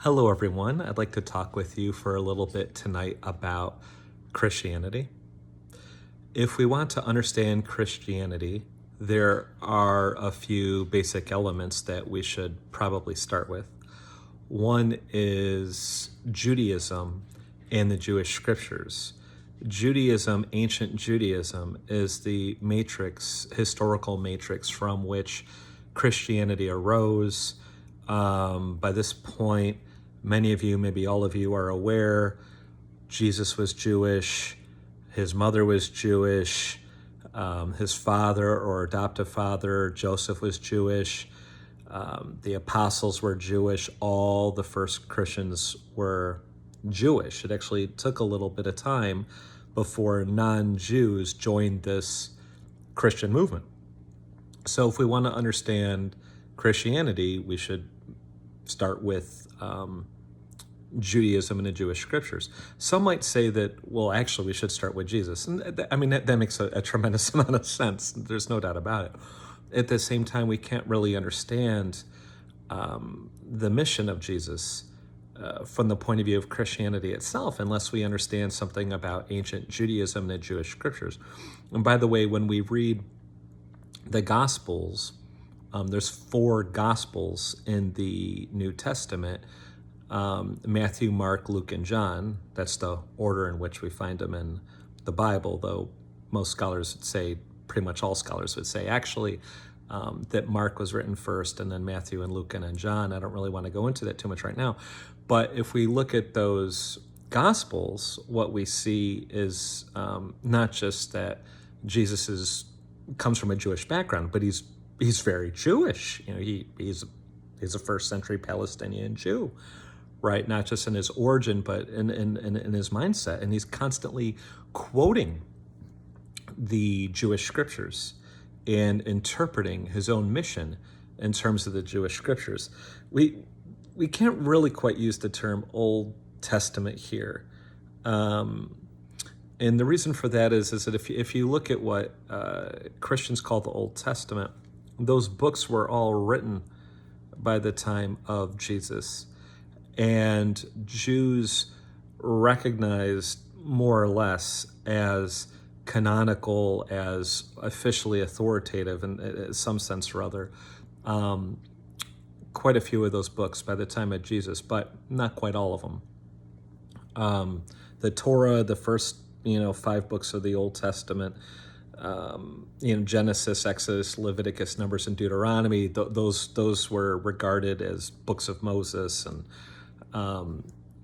Hello, everyone. I'd like to talk with you for a little bit tonight about Christianity. If we want to understand Christianity, there are a few basic elements that we should probably start with. One is Judaism and the Jewish scriptures. Judaism, ancient Judaism, is the matrix, historical matrix from which Christianity arose. By this point, many of you, maybe all of you, are aware Jesus was Jewish, his mother was Jewish, his father or adoptive father, Joseph, was Jewish. The apostles were Jewish. All the first Christians were Jewish. It actually took a little bit of time before non-Jews joined this Christian movement. So if we want to understand Christianity, we should start with Judaism and the Jewish scriptures. Some might say that, well, actually, we should start with Jesus. And that makes a tremendous amount of sense. There's no doubt about it. At the same time, we can't really understand the mission of Jesus from the point of view of Christianity itself unless we understand something about ancient Judaism and the Jewish scriptures. And by the way, when we read the Gospels, there's 4 Gospels in the New Testament: Matthew, Mark, Luke, and John. That's the order in which we find them in the Bible, though most scholars would say, pretty much all scholars would say, actually, that Mark was written first, and then Matthew and Luke, and then John. I don't really want to go into that too much right now. But if we look at those Gospels, what we see is not just that Jesus comes from a Jewish background, but he's very Jewish. You know, he's a first century Palestinian Jew, right? Not just in his origin, but in his mindset. And he's constantly quoting the Jewish scriptures and interpreting his own mission in terms of the Jewish scriptures. We can't really quite use the term Old Testament here. And the reason for that is that if you look at what Christians call the Old Testament, those books were all written by the time of Jesus. And Jews recognized more or less as canonical, as officially authoritative in some sense or other, quite a few of those books by the time of Jesus, but not quite all of them. The Torah, the first 5 books of the Old Testament, Genesis, Exodus, Leviticus, Numbers, and Deuteronomy, those were regarded as books of Moses and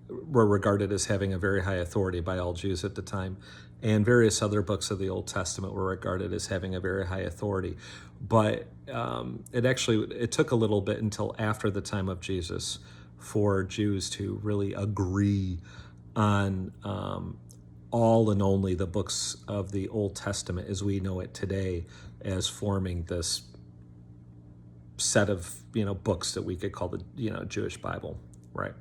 were regarded as having a very high authority by all Jews at the time. And various other books of the Old Testament were regarded as having a very high authority. But it took a little bit until after the time of Jesus for Jews to really agree on all and only the books of the Old Testament as we know it today, as forming this set of books that we could call the Jewish Bible, right?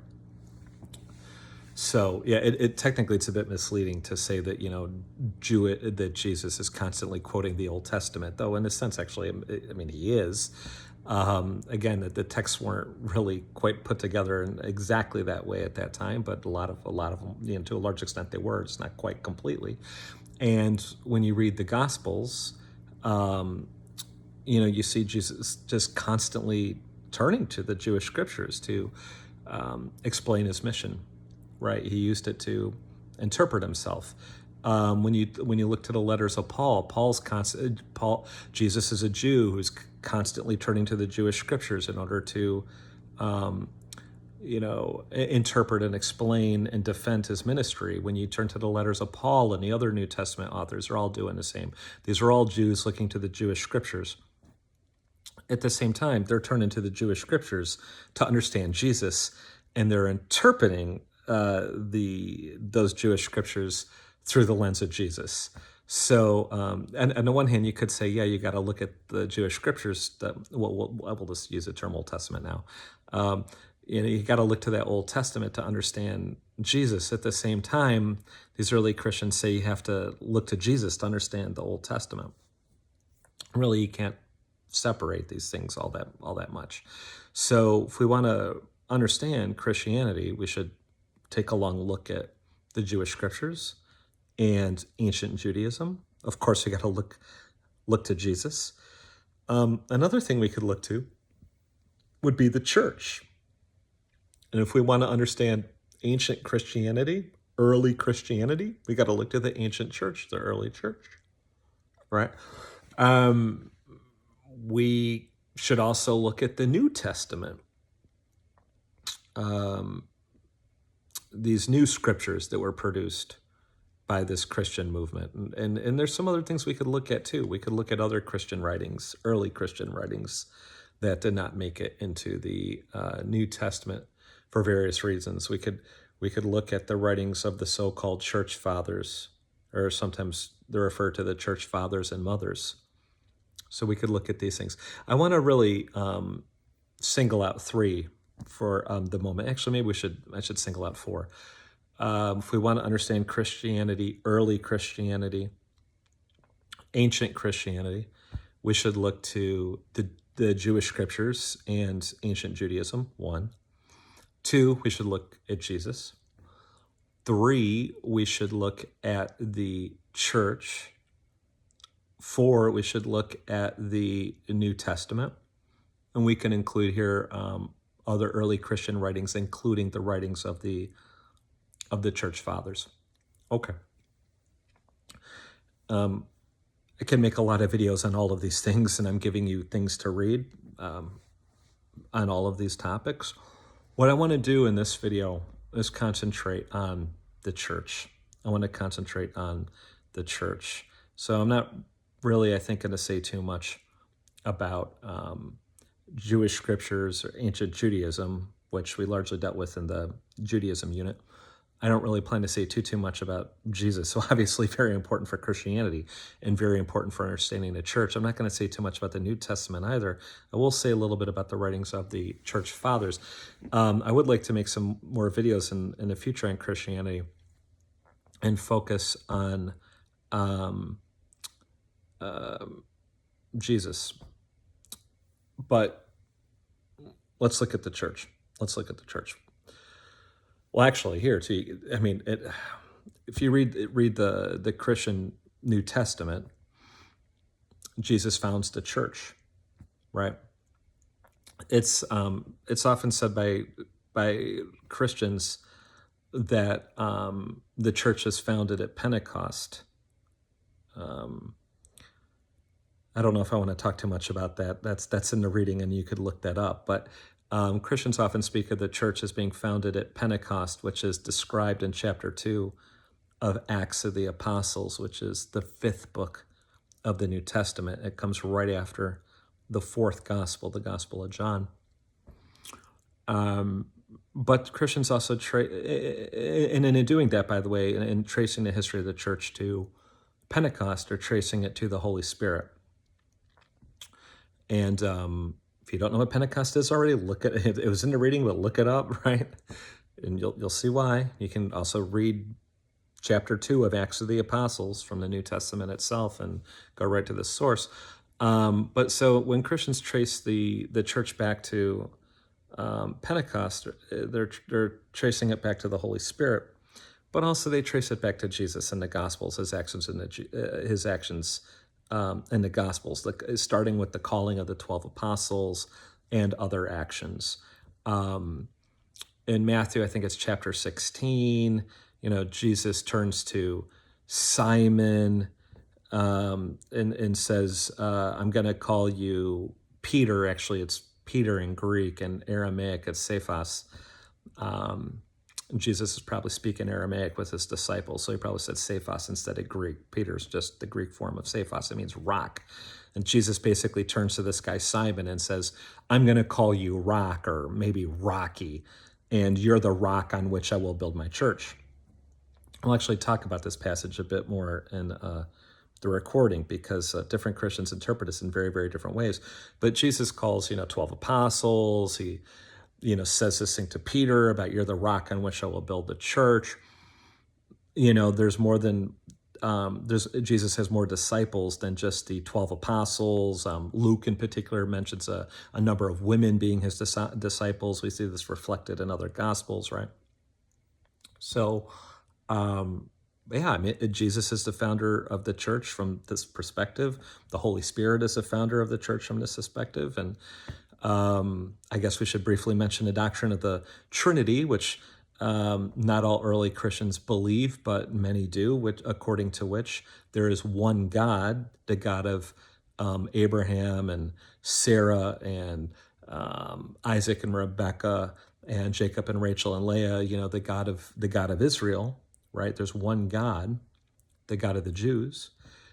So yeah, technically it's a bit misleading to say that that Jesus is constantly quoting the Old Testament, though in a sense, actually, he is. Again, the texts weren't really quite put together in exactly that way at that time, but a lot of them, to a large extent, they were. It's not quite completely. And when you read the Gospels, you see Jesus just constantly turning to the Jewish scriptures to explain his mission. Right, he used it to interpret himself. When you look to the letters of Paul, Jesus is a Jew who's constantly turning to the Jewish scriptures in order to, interpret and explain and defend his ministry. When you turn to the letters of Paul and the other New Testament authors, are all doing the same. These are all Jews looking to the Jewish scriptures. At the same time, they're turning to the Jewish scriptures to understand Jesus, and they're interpreting those Jewish scriptures through the lens of Jesus. So, and on the one hand, you could say, yeah, you got to look at the Jewish scriptures. We'll just use the term Old Testament now. You got to look to that Old Testament to understand Jesus. At the same time, these early Christians say you have to look to Jesus to understand the Old Testament. Really, you can't separate these things all that much. So if we want to understand Christianity, we should take a long look at the Jewish scriptures and ancient Judaism. Of course, we got to look to Jesus. Another thing we could look to would be the church. And if we want to understand ancient Christianity, early Christianity, we got to look to the ancient church, the early church, right? We should also look at the New Testament. These new scriptures that were produced by this Christian movement. And there's some other things we could look at too. We could look at other Christian writings, early Christian writings that did not make it into the New Testament for various reasons. We could look at the writings of the so-called church fathers, or sometimes they're referred to the church fathers and mothers. So we could look at these things. I want to really single out three for the moment. Actually, maybe I should single out four. If we want to understand Christianity, early Christianity, ancient Christianity, we should look to the Jewish scriptures and ancient Judaism, 1. 2, we should look at Jesus. 3, we should look at the church. 4, we should look at the New Testament. And we can include here other early Christian writings, including the writings of the church fathers. Okay. I can make a lot of videos on all of these things, and I'm giving you things to read on all of these topics. What I want to do in this video is concentrate on the church. I want to concentrate on the church. So I'm not really, I think, going to say too much about Jewish scriptures or ancient Judaism, which we largely dealt with in the Judaism unit. I don't really plan to say too much about Jesus. So obviously very important for Christianity and very important for understanding the church. I'm not going to say too much about the New Testament either. I will say a little bit about the writings of the church fathers. I would like to make some more videos in the future on Christianity and focus on Jesus. But let's look at the church. Let's look at the church. Well, actually, here too. I mean, if you read the Christian New Testament, Jesus founds the church, right? It's often said by Christians that the church is founded at Pentecost. I don't know if I want to talk too much about that. That's in the reading, and you could look that up. But Christians often speak of the church as being founded at Pentecost, which is described in chapter 2 of Acts of the Apostles, which is the 5th book of the New Testament. It comes right after the 4th gospel, the Gospel of John. But Christians also, and in doing that, by the way, in tracing the history of the church to Pentecost, are tracing it to the Holy Spirit. And if you don't know what Pentecost is already, look at it. It was in the reading, but look it up, right? And you'll see why. You can also read chapter 2 of Acts of the Apostles from the New Testament itself and go right to the source. But so when Christians trace the church back to Pentecost, they're tracing it back to the Holy Spirit, but also they trace it back to Jesus and the Gospels, his actions in the Gospels, starting with the calling of the 12 apostles and other actions. In Matthew, I think it's chapter 16, Jesus turns to Simon and says, I'm going to call you Peter. Actually, it's Peter in Greek, and Aramaic, it's Cephas. Jesus is probably speaking Aramaic with his disciples, so he probably said Cephas instead of Greek. Peter's just the Greek form of Cephas. It means rock. And Jesus basically turns to this guy Simon and says, I'm going to call you Rock, or maybe Rocky, and you're the rock on which I will build my church. I'll actually talk about this passage a bit more in the recording, because different Christians interpret this in very, very different ways. But Jesus calls, 12 apostles. He says this thing to Peter about, you're the rock on which I will build the church. There's more than Jesus has more disciples than just the 12 apostles. Luke in particular mentions a number of women being his disciples. We see this reflected in other gospels, right? So, yeah, I mean, Jesus is the founder of the church from this perspective. The Holy Spirit is the founder of the church from this perspective. And I guess we should briefly mention the doctrine of the Trinity, which not all early Christians believe, but many do, according to which there is one God, the God of Abraham and Sarah and Isaac and Rebekah and Jacob and Rachel and Leah. The God of Israel, right? There's one God, the God of the Jews.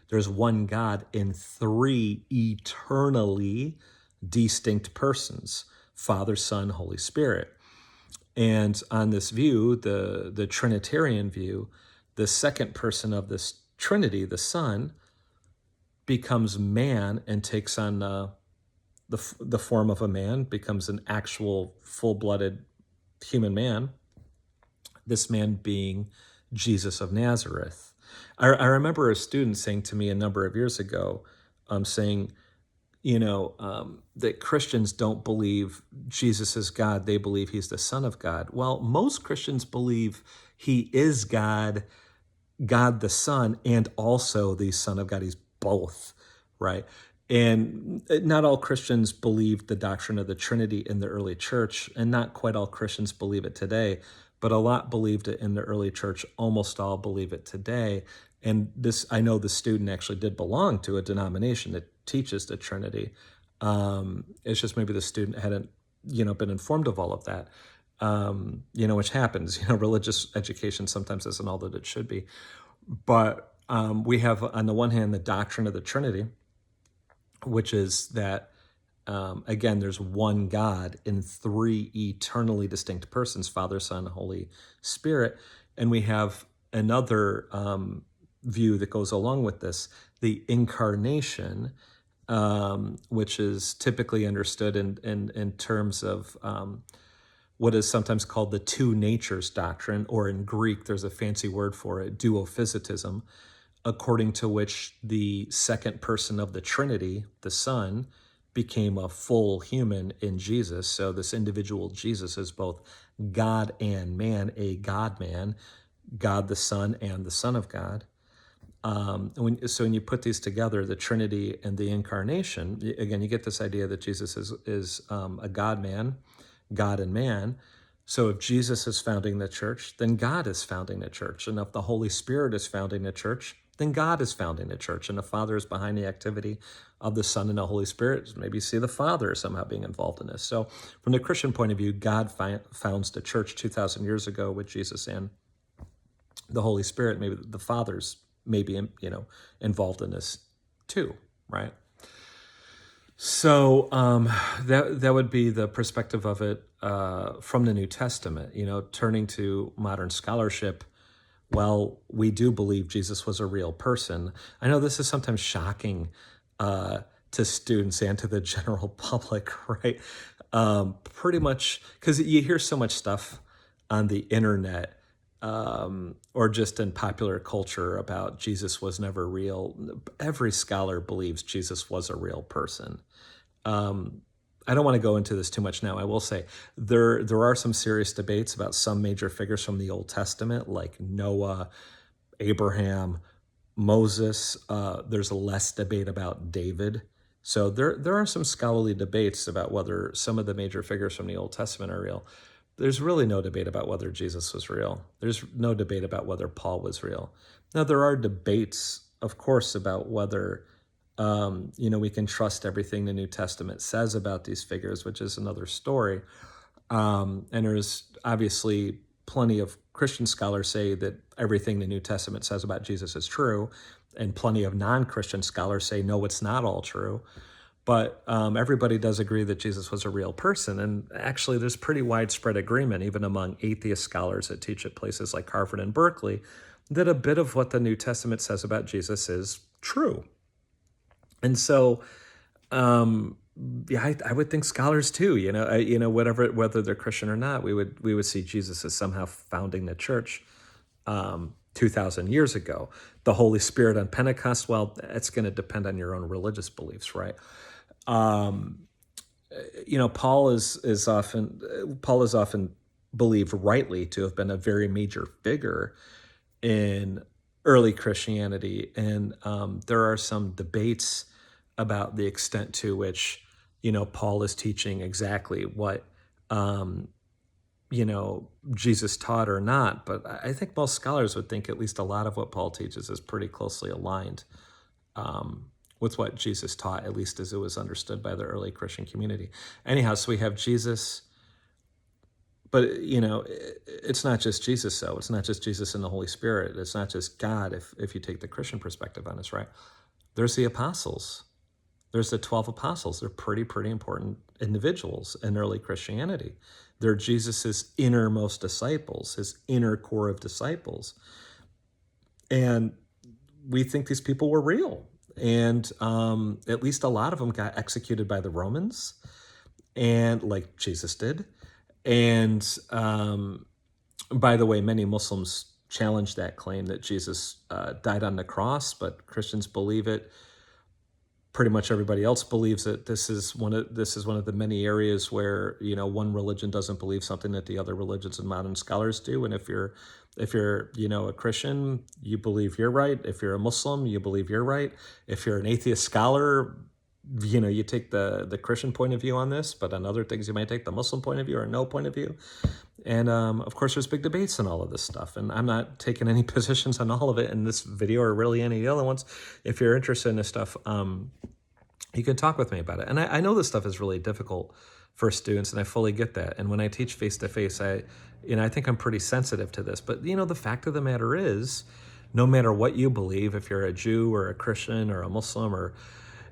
There's one God in three eternally distinct persons: Father, Son, Holy Spirit. And on this view, the Trinitarian view, the second person of this Trinity, the Son, becomes man and takes on the form of a man, becomes an actual full-blooded human man, this man being Jesus of Nazareth. I remember a student saying to me a number of years ago, saying, that Christians don't believe Jesus is God. They believe he's the Son of God. Well, most Christians believe he is God, God the Son, and also the Son of God. He's both, right? And not all Christians believed the doctrine of the Trinity in the early church, and not quite all Christians believe it today, but a lot believed it in the early church. Almost all believe it today. And this, I know the student actually did belong to a denomination that teaches the Trinity. It's just maybe the student hadn't, been informed of all of that, which happens. Religious education sometimes isn't all that it should be. But we have, on the one hand, the doctrine of the Trinity, which is that, again, there's one God in three eternally distinct persons: Father, Son, Holy Spirit. And we have another view that goes along with this, the Incarnation, which is typically understood in terms of what is sometimes called the two natures doctrine, or in Greek, there's a fancy word for it, duophysitism, according to which the second person of the Trinity, the Son, became a full human in Jesus. So this individual Jesus is both God and man, a God-man, God the Son and the Son of God. So when you put these together, the Trinity and the Incarnation, again, you get this idea that Jesus is a God-man, God and man. So if Jesus is founding the church, then God is founding the church. And if the Holy Spirit is founding the church, then God is founding the church. And the Father is behind the activity of the Son and the Holy Spirit. Maybe see the Father somehow being involved in this. So from the Christian point of view, God founds the church 2,000 years ago with Jesus and the Holy Spirit. Maybe the Father's maybe, involved in this too, right? So that would be the perspective of it from the New Testament. Turning to modern scholarship, well, we do believe Jesus was a real person. I know this is sometimes shocking to students and to the general public, right? Pretty much, because you hear so much stuff on the internet or just in popular culture about Jesus was never real. Every scholar believes Jesus was a real person. I don't want to go into this too much now. I will say there are some serious debates about some major figures from the Old Testament, like Noah, Abraham, Moses. There's less debate about David. So there are some scholarly debates about whether some of the major figures from the Old Testament are real. There's really no debate about whether Jesus was real. There's no debate about whether Paul was real. Now, there are debates, of course, about whether we can trust everything the New Testament says about these figures, which is another story. And there's obviously plenty of Christian scholars say that everything the New Testament says about Jesus is true, and plenty of non-Christian scholars say, no, it's not all true. But everybody does agree that Jesus was a real person. And actually, there's pretty widespread agreement, even among atheist scholars that teach at places like Harvard and Berkeley, that a bit of what the New Testament says about Jesus is true. And so, I would think scholars too, whether they're Christian or not, we would see Jesus as somehow founding the church. 2,000 years ago. The Holy Spirit on Pentecost, well, it's going to depend on your own religious beliefs, right? Paul is often believed rightly to have been a very major figure in early Christianity, and there are some debates about the extent to which Paul is teaching exactly what Jesus taught or not. But I think most scholars would think at least a lot of what Paul teaches is pretty closely aligned with what Jesus taught, at least as it was understood by the early Christian community. Anyhow, so we have Jesus, but it's not just Jesus. So it's not just Jesus and the Holy Spirit. It's not just God. If you take the Christian perspective on this, right? There's the apostles. There's the 12 apostles. They're pretty important individuals in early Christianity. They're Jesus's innermost disciples, his inner core of disciples. And we think these people were real. And at least a lot of them got executed by the Romans, and like Jesus did. And by the way, many Muslims challenge that claim that Jesus died on the cross, but Christians believe it. Pretty much everybody else believes it. This is one of the many areas where one religion doesn't believe something that the other religions and modern scholars do. And if you're a Christian, you believe you're right. If you're a Muslim, you believe you're right. If you're an atheist scholar, you take the Christian point of view on this, but on other things you might take the Muslim point of view or no point of view. And of course, there's big debates on all of this stuff. And I'm not taking any positions on all of it in this video or really any of the other ones. If you're interested in this stuff, you can talk with me about it. And I know this stuff is really difficult for students, and I fully get that. And when I teach face-to-face, I think I'm pretty sensitive to this. But, the fact of the matter is, no matter what you believe, if you're a Jew or a Christian or a Muslim or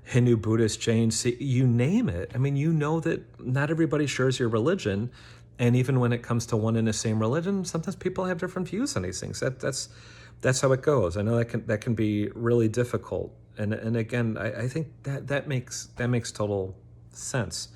Hindu, Buddhist, Jain, you name it. I mean, that not everybody shares your religion. And even when it comes to one and the same religion, sometimes people have different views on these things. That's how it goes. I know that can be really difficult. And again, I think that makes total sense.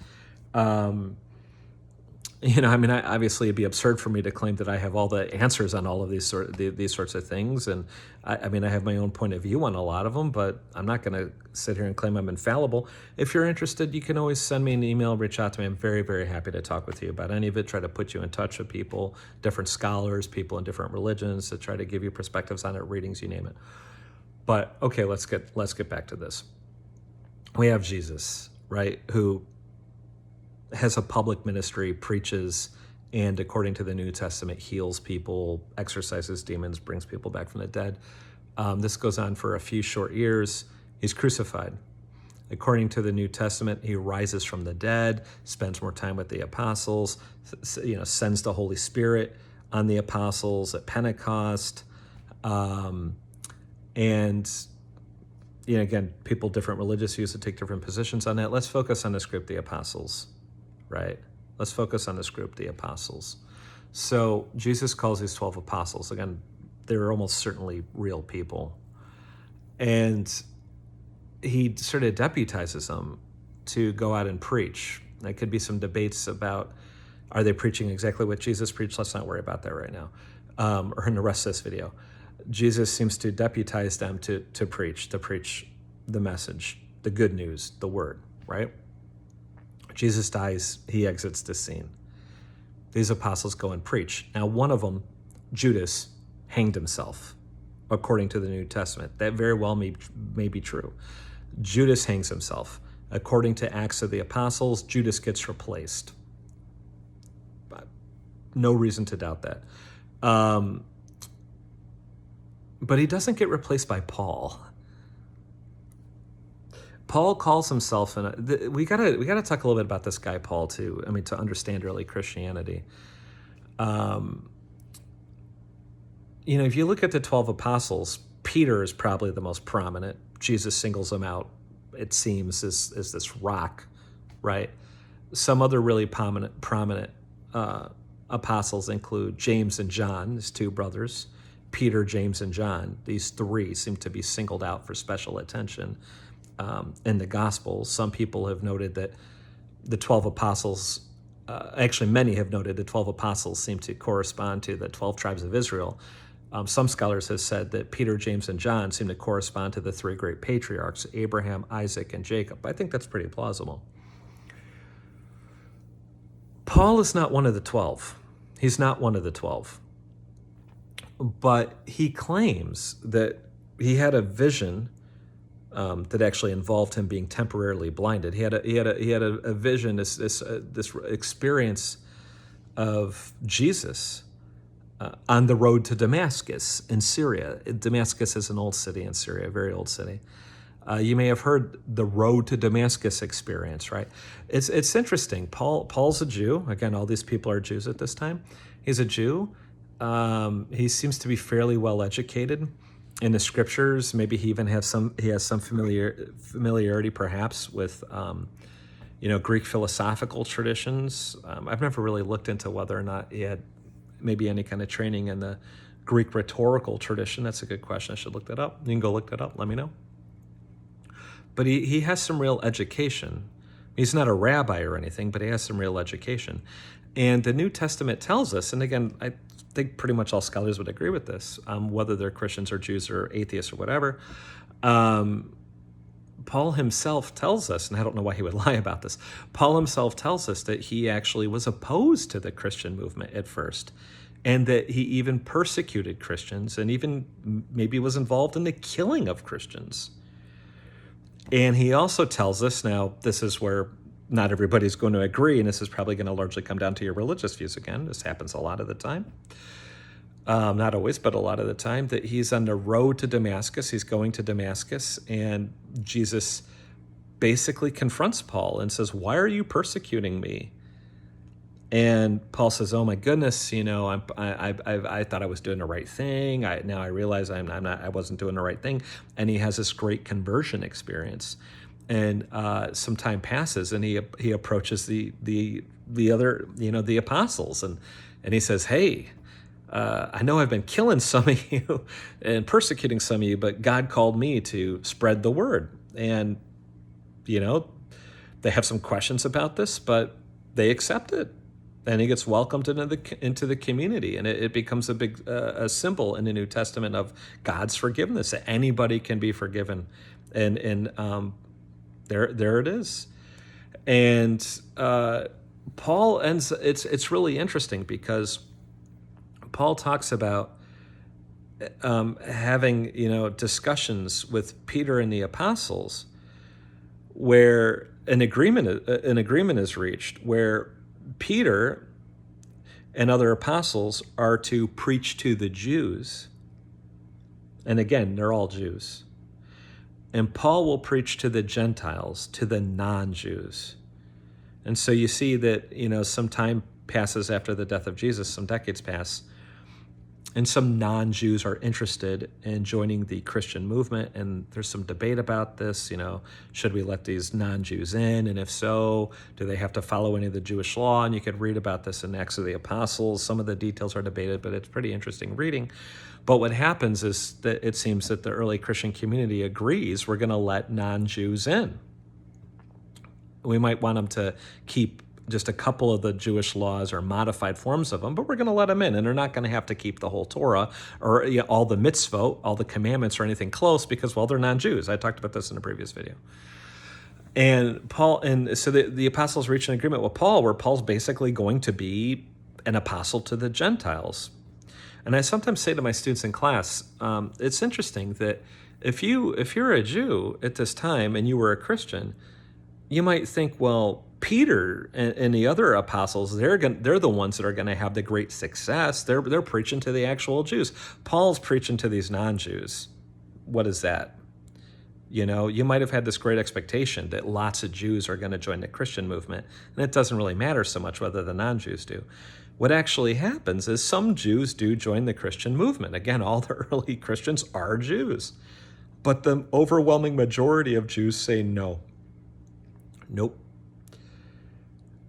Obviously it'd be absurd for me to claim that I have all the answers on all of these sorts of things. And I have my own point of view on a lot of them, but I'm not going to sit here and claim I'm infallible. If you're interested, you can always send me an email, reach out to me. I'm very, very happy to talk with you about any of it, try to put you in touch with people, different scholars, people in different religions, to try to give you perspectives on it, readings, you name it. But okay, let's get back to this. We have Jesus, right, who has a public ministry, preaches, and according to the New Testament, heals people, exorcises demons, brings people back from the dead. This goes on for a few short years. He's crucified. According to the New Testament, he rises from the dead, spends more time with the apostles, sends the Holy Spirit on the apostles at Pentecost. And again, different religious views to take different positions on that. Let's focus on this group, the apostles, right? Let's focus on this group, the apostles. So Jesus calls these 12 apostles. Again, they're almost certainly real people. And he sort of deputizes them to go out and preach. There could be some debates about, are they preaching exactly what Jesus preached? Let's not worry about that right now, or in the rest of this video. Jesus seems to deputize them to preach the message, the good news, the word, right? Jesus dies, he exits the scene. These apostles go and preach. Now, one of them, Judas, hanged himself, according to the New Testament. That very well may be true. Judas hangs himself. According to Acts of the Apostles, Judas gets replaced. No reason to doubt that. But he doesn't get replaced by Paul. Paul calls himself, and we gotta talk a little bit about this guy Paul too. To understand early Christianity. If you look at the 12 apostles, Peter is probably the most prominent. Jesus singles him out, it seems, as this rock, right? Some other really prominent apostles include James and John, his two brothers. Peter, James, and John. These three seem to be singled out for special attention in the Gospels. Some people have noted that the 12 apostles, many have noted the 12 apostles seem to correspond to the 12 tribes of Israel. Some scholars have said that Peter, James, and John seem to correspond to the three great patriarchs, Abraham, Isaac, and Jacob. I think that's pretty plausible. Paul is not one of the 12. He's not one of the 12. But he claims that he had a vision that actually involved him being temporarily blinded. He had a vision, this experience of Jesus on the road to Damascus in Syria. Damascus is an old city in Syria, a very old city. You may have heard the road to Damascus experience, right? It's interesting. Paul's a Jew. Again, all these people are Jews at this time. He's a Jew. He seems to be fairly well educated in the scriptures. Maybe he even has some familiarity, perhaps, with Greek philosophical traditions. I've never really looked into whether or not he had maybe any kind of training in the Greek rhetorical tradition. That's a good question. I should look that up. You can go look that up. Let me know. But he has some real education. He's not a rabbi or anything, but he has some real education. And the New Testament tells us, and again, I think pretty much all scholars would agree with this, whether they're Christians or Jews or atheists or whatever. Paul himself tells us, and I don't know why he would lie about this, Paul himself tells us that he actually was opposed to the Christian movement at first, and that he even persecuted Christians and even maybe was involved in the killing of Christians. And he also tells us, now this is where not everybody's going to agree, and this is probably going to largely come down to your religious views again. This happens a lot of the time. Not always, but a lot of the time, that he's on the road to Damascus. He's going to Damascus, and Jesus basically confronts Paul and says, "Why are you persecuting me?" And Paul says, "Oh my goodness, I thought I was doing the right thing. Now I realize I wasn't doing the right thing." And he has this great conversion experience. And some time passes, and he approaches the other, the apostles, and he says, "Hey, I know I've been killing some of you and persecuting some of you, but God called me to spread the word." And they have some questions about this, but they accept it. And he gets welcomed into the community, and it becomes a big a symbol in the New Testament of God's forgiveness. That anybody can be forgiven, and there it is. And Paul ends. It's really interesting because Paul talks about having discussions with Peter and the apostles, where an agreement is reached, where Peter and other apostles are to preach to the Jews. And again, they're all Jews. And Paul will preach to the Gentiles, to the non-Jews. And so you see that, some time passes after the death of Jesus, some decades pass, and some non-Jews are interested in joining the Christian movement. And there's some debate about this, should we let these non-Jews in? And if so, do they have to follow any of the Jewish law? And you could read about this in Acts of the Apostles. Some of the details are debated, but it's pretty interesting reading. But what happens is that it seems that the early Christian community agrees we're going to let non-Jews in. We might want them to keep just a couple of the Jewish laws or modified forms of them, but we're going to let them in, and they're not going to have to keep the whole Torah or all the mitzvot, all the commandments or anything close, because, well, they're non-Jews. I talked about this in a previous video. And so the apostles reach an agreement with Paul, where Paul's basically going to be an apostle to the Gentiles. And I sometimes say to my students in class, it's interesting that if you're a Jew at this time and you were a Christian, you might think, well, Peter and the other apostles, they're the ones that are going to have the great success. They're preaching to the actual Jews. Paul's preaching to these non-Jews. What is that? You might have had this great expectation that lots of Jews are going to join the Christian movement, and it doesn't really matter so much whether the non-Jews do. What actually happens is some Jews do join the Christian movement. Again, all the early Christians are Jews, but the overwhelming majority of Jews say no. Nope.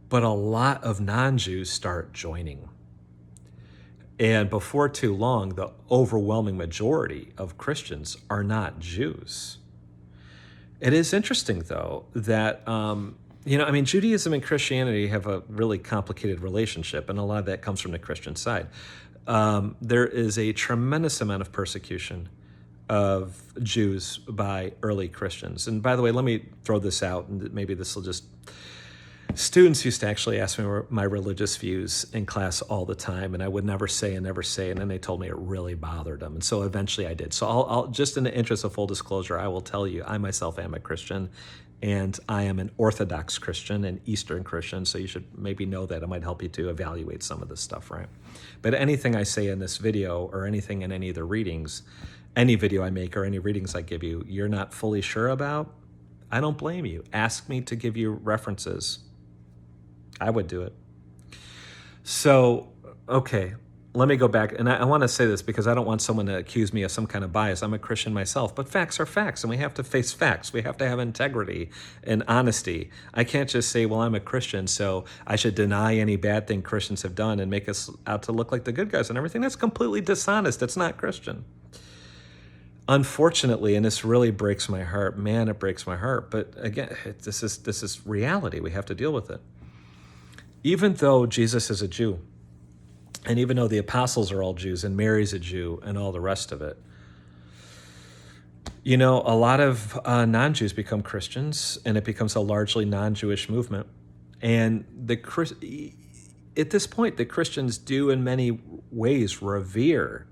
But a lot of non-Jews start joining. And before too long, the overwhelming majority of Christians are not Jews. It is interesting, though, that, Judaism and Christianity have a really complicated relationship, and a lot of that comes from the Christian side. there is a tremendous amount of persecution of Jews by early Christians. And by the way, let me throw this out, and maybe this will just... Students used to actually ask me my religious views in class all the time, and I would never say, and then they told me it really bothered them. And so eventually I did. So I'll just in the interest of full disclosure, I will tell you, I myself am a Christian, and I am an Orthodox Christian, an Eastern Christian, so you should maybe know that. It might help you to evaluate some of this stuff, right? But anything I say in this video, or anything in any of the readings, any video I make or any readings I give you, you're not fully sure about, I don't blame you. Ask me to give you references. I would do it. So, okay, let me go back. And I want to say this because I don't want someone to accuse me of some kind of bias. I'm a Christian myself, but facts are facts, and we have to face facts. We have to have integrity and honesty. I can't just say, well, I'm a Christian, so I should deny any bad thing Christians have done and make us out to look like the good guys and everything. That's completely dishonest. It's not Christian. Unfortunately, and this really breaks my heart, man, it breaks my heart. But again, this is reality. We have to deal with it. Even though Jesus is a Jew, and even though the apostles are all Jews and Mary's a Jew and all the rest of it, a lot of non-Jews become Christians, and it becomes a largely non-Jewish movement. And at this point, the Christians do in many ways revere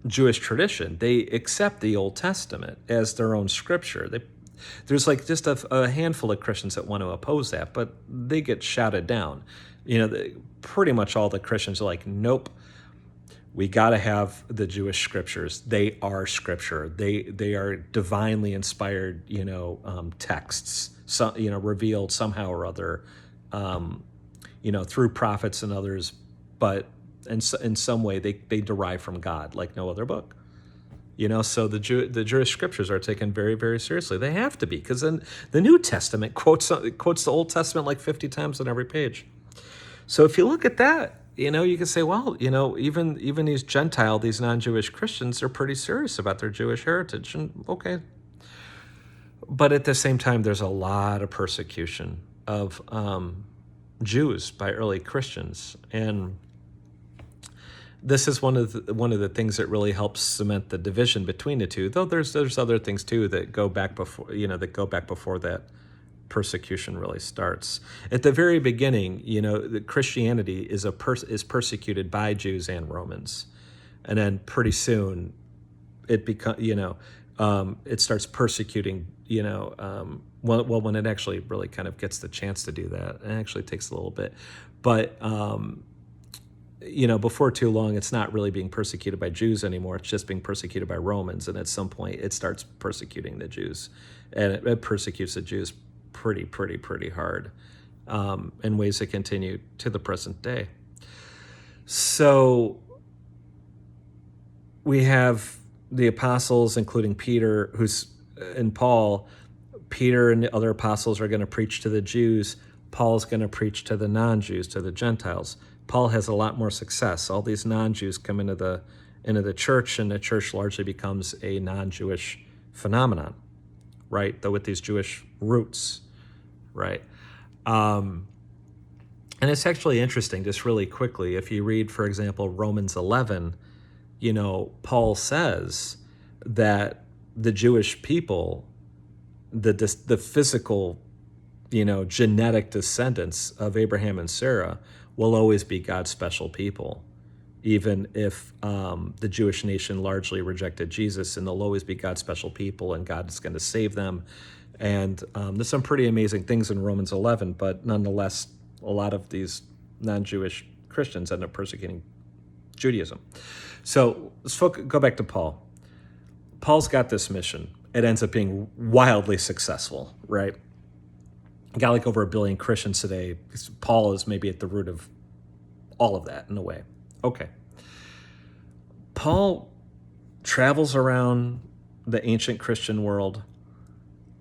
Jewish tradition. They accept the Old Testament as their own scripture. There's like just a handful of Christians that want to oppose that, but they get shouted down. Pretty much all the Christians are like, nope, we got to have the Jewish scriptures. They are scripture. They are divinely inspired, texts, revealed somehow or other, through prophets and others, but in some way they derive from God like no other book. So the Jewish scriptures are taken very, very seriously. They have to be, because then the New Testament quotes the Old Testament like 50 times on every page. So if you look at that, you can say, well, even these non-Jewish Christians are pretty serious about their Jewish heritage, and okay. But at the same time, there's a lot of persecution of Jews by early Christians, and this is one of the things that really helps cement the division between the two. Though there's other things too that go back before that persecution really starts. At the very beginning, the Christianity is persecuted by Jews and Romans, and then pretty soon it it starts persecuting. When it actually really kind of gets the chance to do that, it actually takes a little bit, but. Before too long, it's not really being persecuted by Jews anymore. It's just being persecuted by Romans. And at some point, it starts persecuting the Jews. And it persecutes the Jews pretty hard in ways that continue to the present day. So we have the apostles, including Peter, and Paul. Peter and the other apostles are going to preach to the Jews. Paul's going to preach to the non-Jews, to the Gentiles. Paul has a lot more success. All these non-Jews come into the church, and the church largely becomes a non-Jewish phenomenon, right? Though with these Jewish roots, right? And it's actually interesting, just really quickly, if you read, for example, Romans 11, Paul says that the Jewish people, the physical, genetic descendants of Abraham and Sarah will always be God's special people, even if the Jewish nation largely rejected Jesus, and they'll always be God's special people, and God is going to save them. And there's some pretty amazing things in Romans 11, but nonetheless, a lot of these non-Jewish Christians end up persecuting Judaism. So let's go back to Paul. Paul's got this mission. It ends up being wildly successful, right? Got like over 1 billion Christians today. Paul is maybe at the root of all of that in a way. Okay. Paul travels around the ancient Christian world.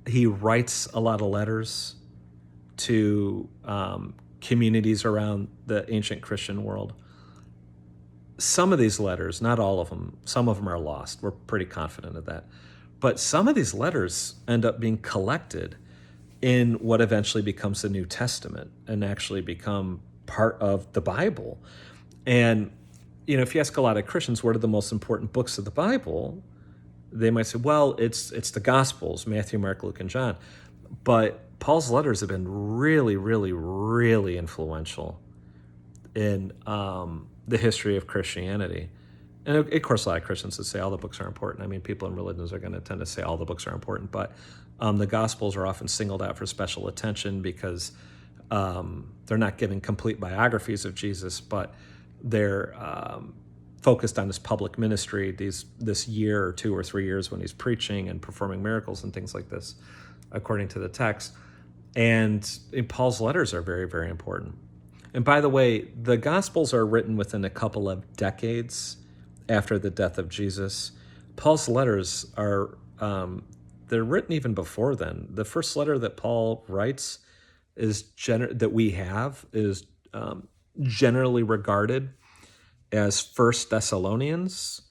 He writes a lot of letters to communities around the ancient Christian world. Some of these letters, not all of them, some of them are lost. We're pretty confident of that. But some of these letters end up being collected in what eventually becomes the New Testament and actually become part of the Bible. And, if you ask a lot of Christians, what are the most important books of the Bible? They might say, well, it's the Gospels, Matthew, Mark, Luke, and John. But Paul's letters have been really, really, really influential in the history of Christianity. And of course, a lot of Christians would say all the books are important. I mean, people in religions are going to tend to say all the books are important, but the Gospels are often singled out for special attention because they're not giving complete biographies of Jesus, but they're focused on his public ministry, this year or 2 or 3 years when he's preaching and performing miracles and things like this, according to the text. And Paul's letters are very, very important. And by the way, the Gospels are written within a couple of decades after the death of Jesus. Paul's letters are, they're written even before then. The first letter that Paul writes that we have is generally regarded as First Thessalonians.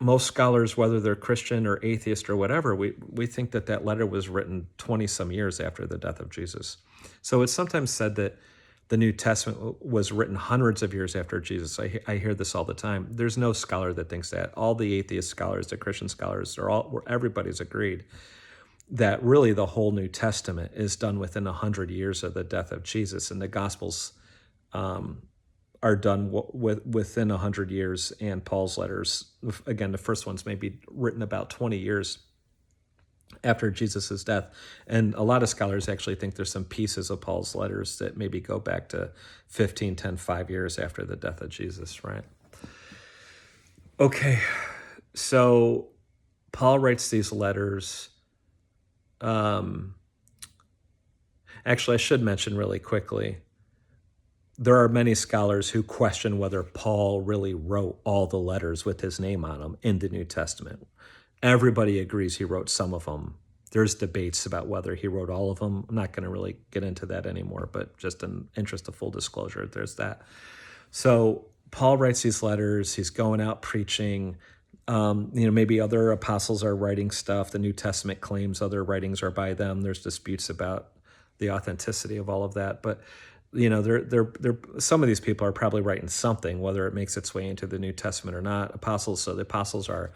Most scholars, whether they're Christian or atheist or whatever, we think that letter was written 20-some years after the death of Jesus. So it's sometimes said that the New Testament was written hundreds of years after Jesus. I hear this all the time. There's no scholar that thinks that. All the atheist scholars, the Christian scholars, everybody's agreed that really the whole New Testament is done within 100 years of the death of Jesus, and the Gospels are done within 100 years, and Paul's letters, again, the first ones may be written about 20 years after Jesus' death. And a lot of scholars actually think there's some pieces of Paul's letters that maybe go back to 15, 10, 5 years after the death of Jesus, right? Okay, so Paul writes these letters. Actually, I should mention really quickly, there are many scholars who question whether Paul really wrote all the letters with his name on them in the New Testament. Everybody agrees he wrote some of them. There's debates about whether he wrote all of them. I'm not going to really get into that anymore, but just in interest of full disclosure, there's that. So Paul writes these letters. He's going out preaching. Maybe other apostles are writing stuff. The New Testament claims other writings are by them. There's disputes about the authenticity of all of that, but some of these people are probably writing something, whether it makes its way into the New Testament or not. So the apostles are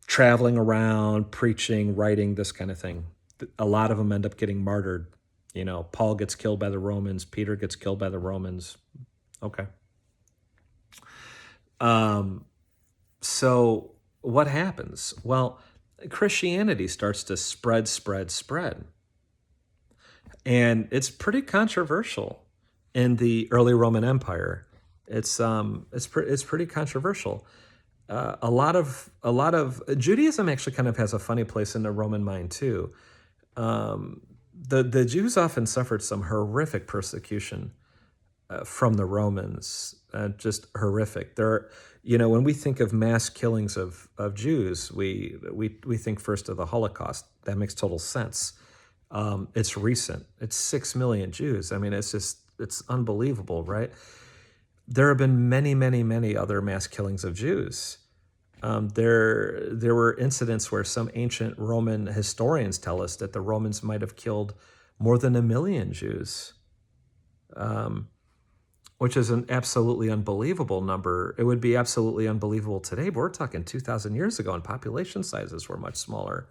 traveling around, preaching, writing, this kind of thing. A lot of them end up getting martyred. Paul gets killed by the Romans. Peter gets killed by the Romans. Okay. So what happens? Well, Christianity starts to spread. And it's pretty controversial in the early Roman Empire. It's pretty controversial. A lot of Judaism actually kind of has a funny place in the Roman mind too. The Jews often suffered some horrific persecution from the Romans, just horrific. When we think of mass killings of Jews, we think first of the Holocaust. That makes total sense. It's recent. It's 6 million Jews. I mean, it's unbelievable, right? There have been many, many, many other mass killings of Jews. There were incidents where some ancient Roman historians tell us that the Romans might have killed more than 1 million Jews, which is an absolutely unbelievable number. It would be absolutely unbelievable today, but we're talking 2,000 years ago, and population sizes were much smaller.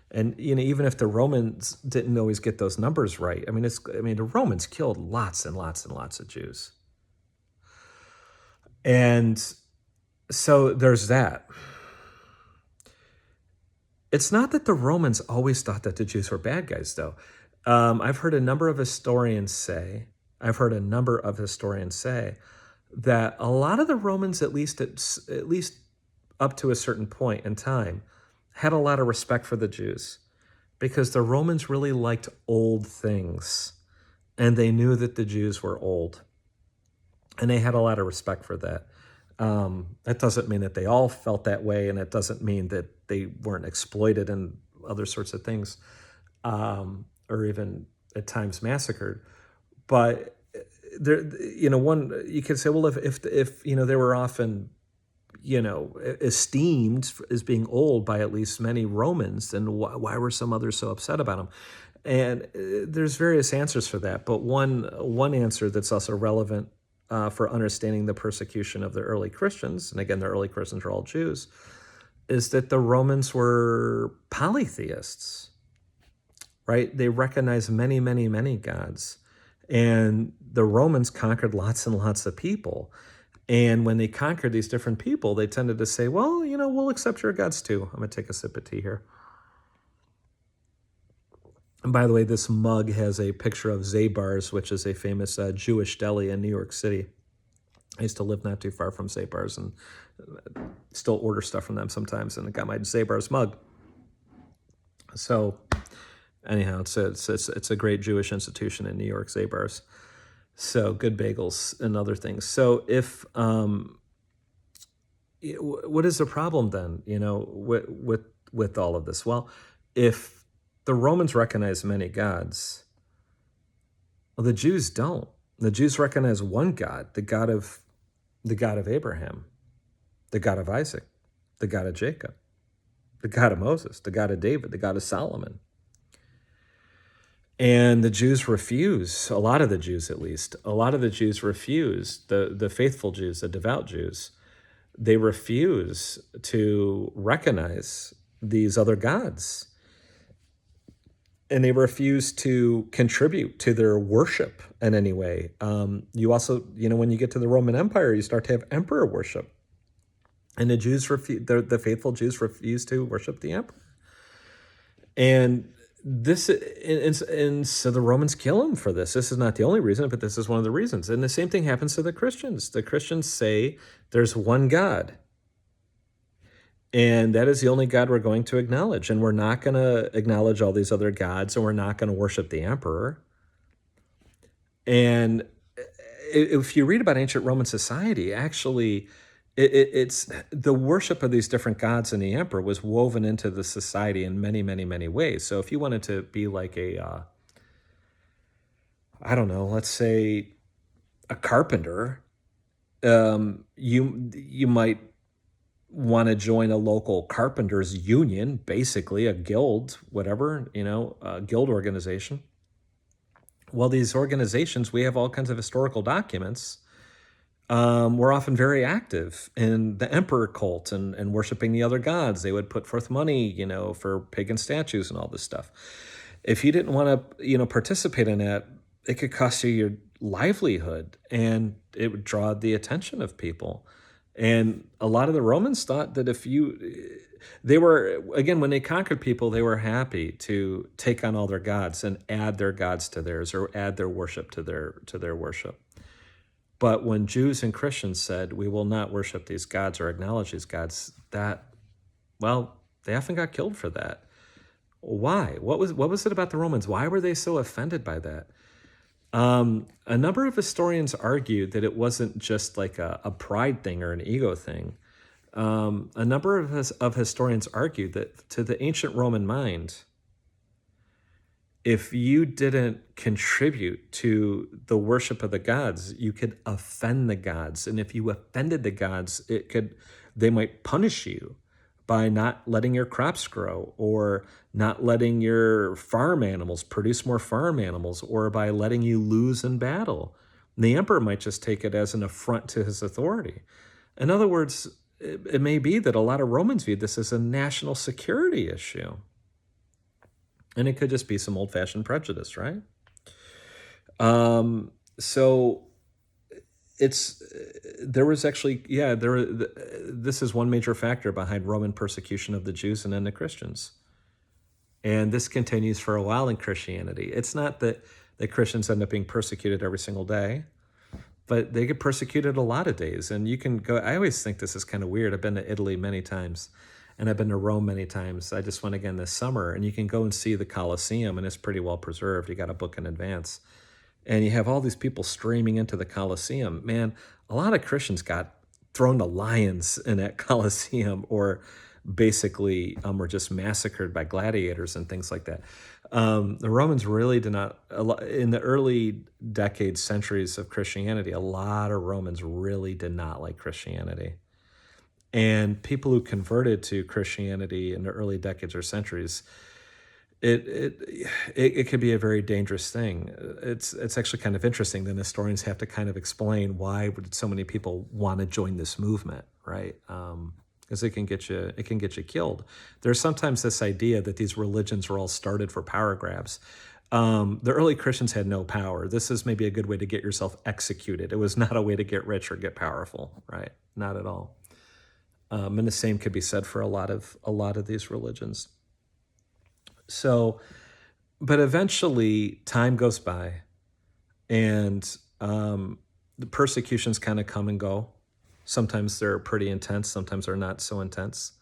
And even if the Romans didn't always get those numbers right, the Romans killed lots and lots and lots of Jews. And so there's that. It's not that the Romans always thought that the Jews were bad guys, though. I've heard a number of historians say that a lot of the Romans, at least up to a certain point in time, had a lot of respect for the Jews, because the Romans really liked old things, and they knew that the Jews were old, and they had a lot of respect for that. That doesn't mean that they all felt that way, and it doesn't mean that they weren't exploited and other sorts of things, or even at times massacred. But there, you could say, well, if they were often esteemed as being old by at least many Romans, then why were some others so upset about them? And there's various answers for that, but one answer that's also relevant for understanding the persecution of the early Christians, and again, the early Christians are all Jews, is that the Romans were polytheists, right? They recognized many, many, many gods. And the Romans conquered lots and lots of people. And when they conquered these different people, they tended to say, well, we'll accept your gods too. I'm going to take a sip of tea here. And by the way, this mug has a picture of Zabar's, which is a famous Jewish deli in New York City. I used to live not too far from Zabar's and still order stuff from them sometimes. And I got my Zabar's mug. So anyhow, it's a great Jewish institution in New York, Zabar's. So good bagels and other things. So if what is the problem then? With all of this? Well, if the Romans recognize many gods, well, the Jews don't. The Jews recognize one God, the God of Abraham, the God of Isaac, the God of Jacob, the God of Moses, the God of David, the God of Solomon. And the Jews refuse, a lot of the Jews at least, refuse, the faithful Jews, the devout Jews, they refuse to recognize these other gods. And they refuse to contribute to their worship in any way. You also, when you get to the Roman Empire, you start to have emperor worship. And the Jews the faithful Jews refuse to worship the emperor. And so the Romans kill him for this. This is not the only reason, but this is one of the reasons. And the same thing happens to the Christians. The Christians say there's one God. And that is the only God we're going to acknowledge. And we're not going to acknowledge all these other gods, and we're not going to worship the emperor. And if you read about ancient Roman society, actually, it's the worship of these different gods and the emperor was woven into the society in many, many, many ways. So if you wanted to be like let's say a carpenter, you might want to join a local carpenters union, basically a guild, whatever, a guild organization. Well, these organizations, we have all kinds of historical documents. Were often very active in the emperor cult and worshiping the other gods. They would put forth money, for pagan statues and all this stuff. If you didn't want to, participate in that, it could cost you your livelihood, and it would draw the attention of people. And a lot of the Romans thought that they were, again, when they conquered people, they were happy to take on all their gods and add their gods to theirs, or add their worship to their worship. But when Jews and Christians said, we will not worship these gods or acknowledge these gods, they often got killed for that. Why? What was it about the Romans? Why were they so offended by that? A number of historians argued that it wasn't just like a pride thing or an ego thing. A number of historians argued that to the ancient Roman mind, if you didn't contribute to the worship of the gods, you could offend the gods. And if you offended the gods, they might punish you by not letting your crops grow, or not letting your farm animals produce more farm animals, or by letting you lose in battle. And the emperor might just take it as an affront to his authority. In other words, it may be that a lot of Romans viewed this as a national security issue. And it could just be some old-fashioned prejudice, right? So there was actually, this is one major factor behind Roman persecution of the Jews and then the Christians. And this continues for a while in Christianity. It's not that the Christians end up being persecuted every single day, but they get persecuted a lot of days. And you can go, I always think this is kind of weird. I've been to Italy many times, and I've been to Rome many times. I just went again this summer, and you can go and see the Colosseum, and it's pretty well preserved. You got to book in advance. And you have all these people streaming into the Colosseum. Man, a lot of Christians got thrown to lions in that Colosseum, or basically were just massacred by gladiators and things like that. The Romans really did not, in the early decades, centuries of Christianity, a lot of Romans really did not like Christianity. And people who converted to Christianity in the early decades or centuries, it could be a very dangerous thing. It's actually kind of interesting that historians have to kind of explain why would so many people want to join this movement, right? Because it can get you killed. There's sometimes this idea that these religions were all started for power grabs. The early Christians had no power. This is maybe a good way to get yourself executed. It was not a way to get rich or get powerful, right? Not at all. And the same could be said for a lot of these religions. So, but eventually time goes by, and the persecutions kind of come and go. Sometimes they're pretty intense, sometimes they're not so intense.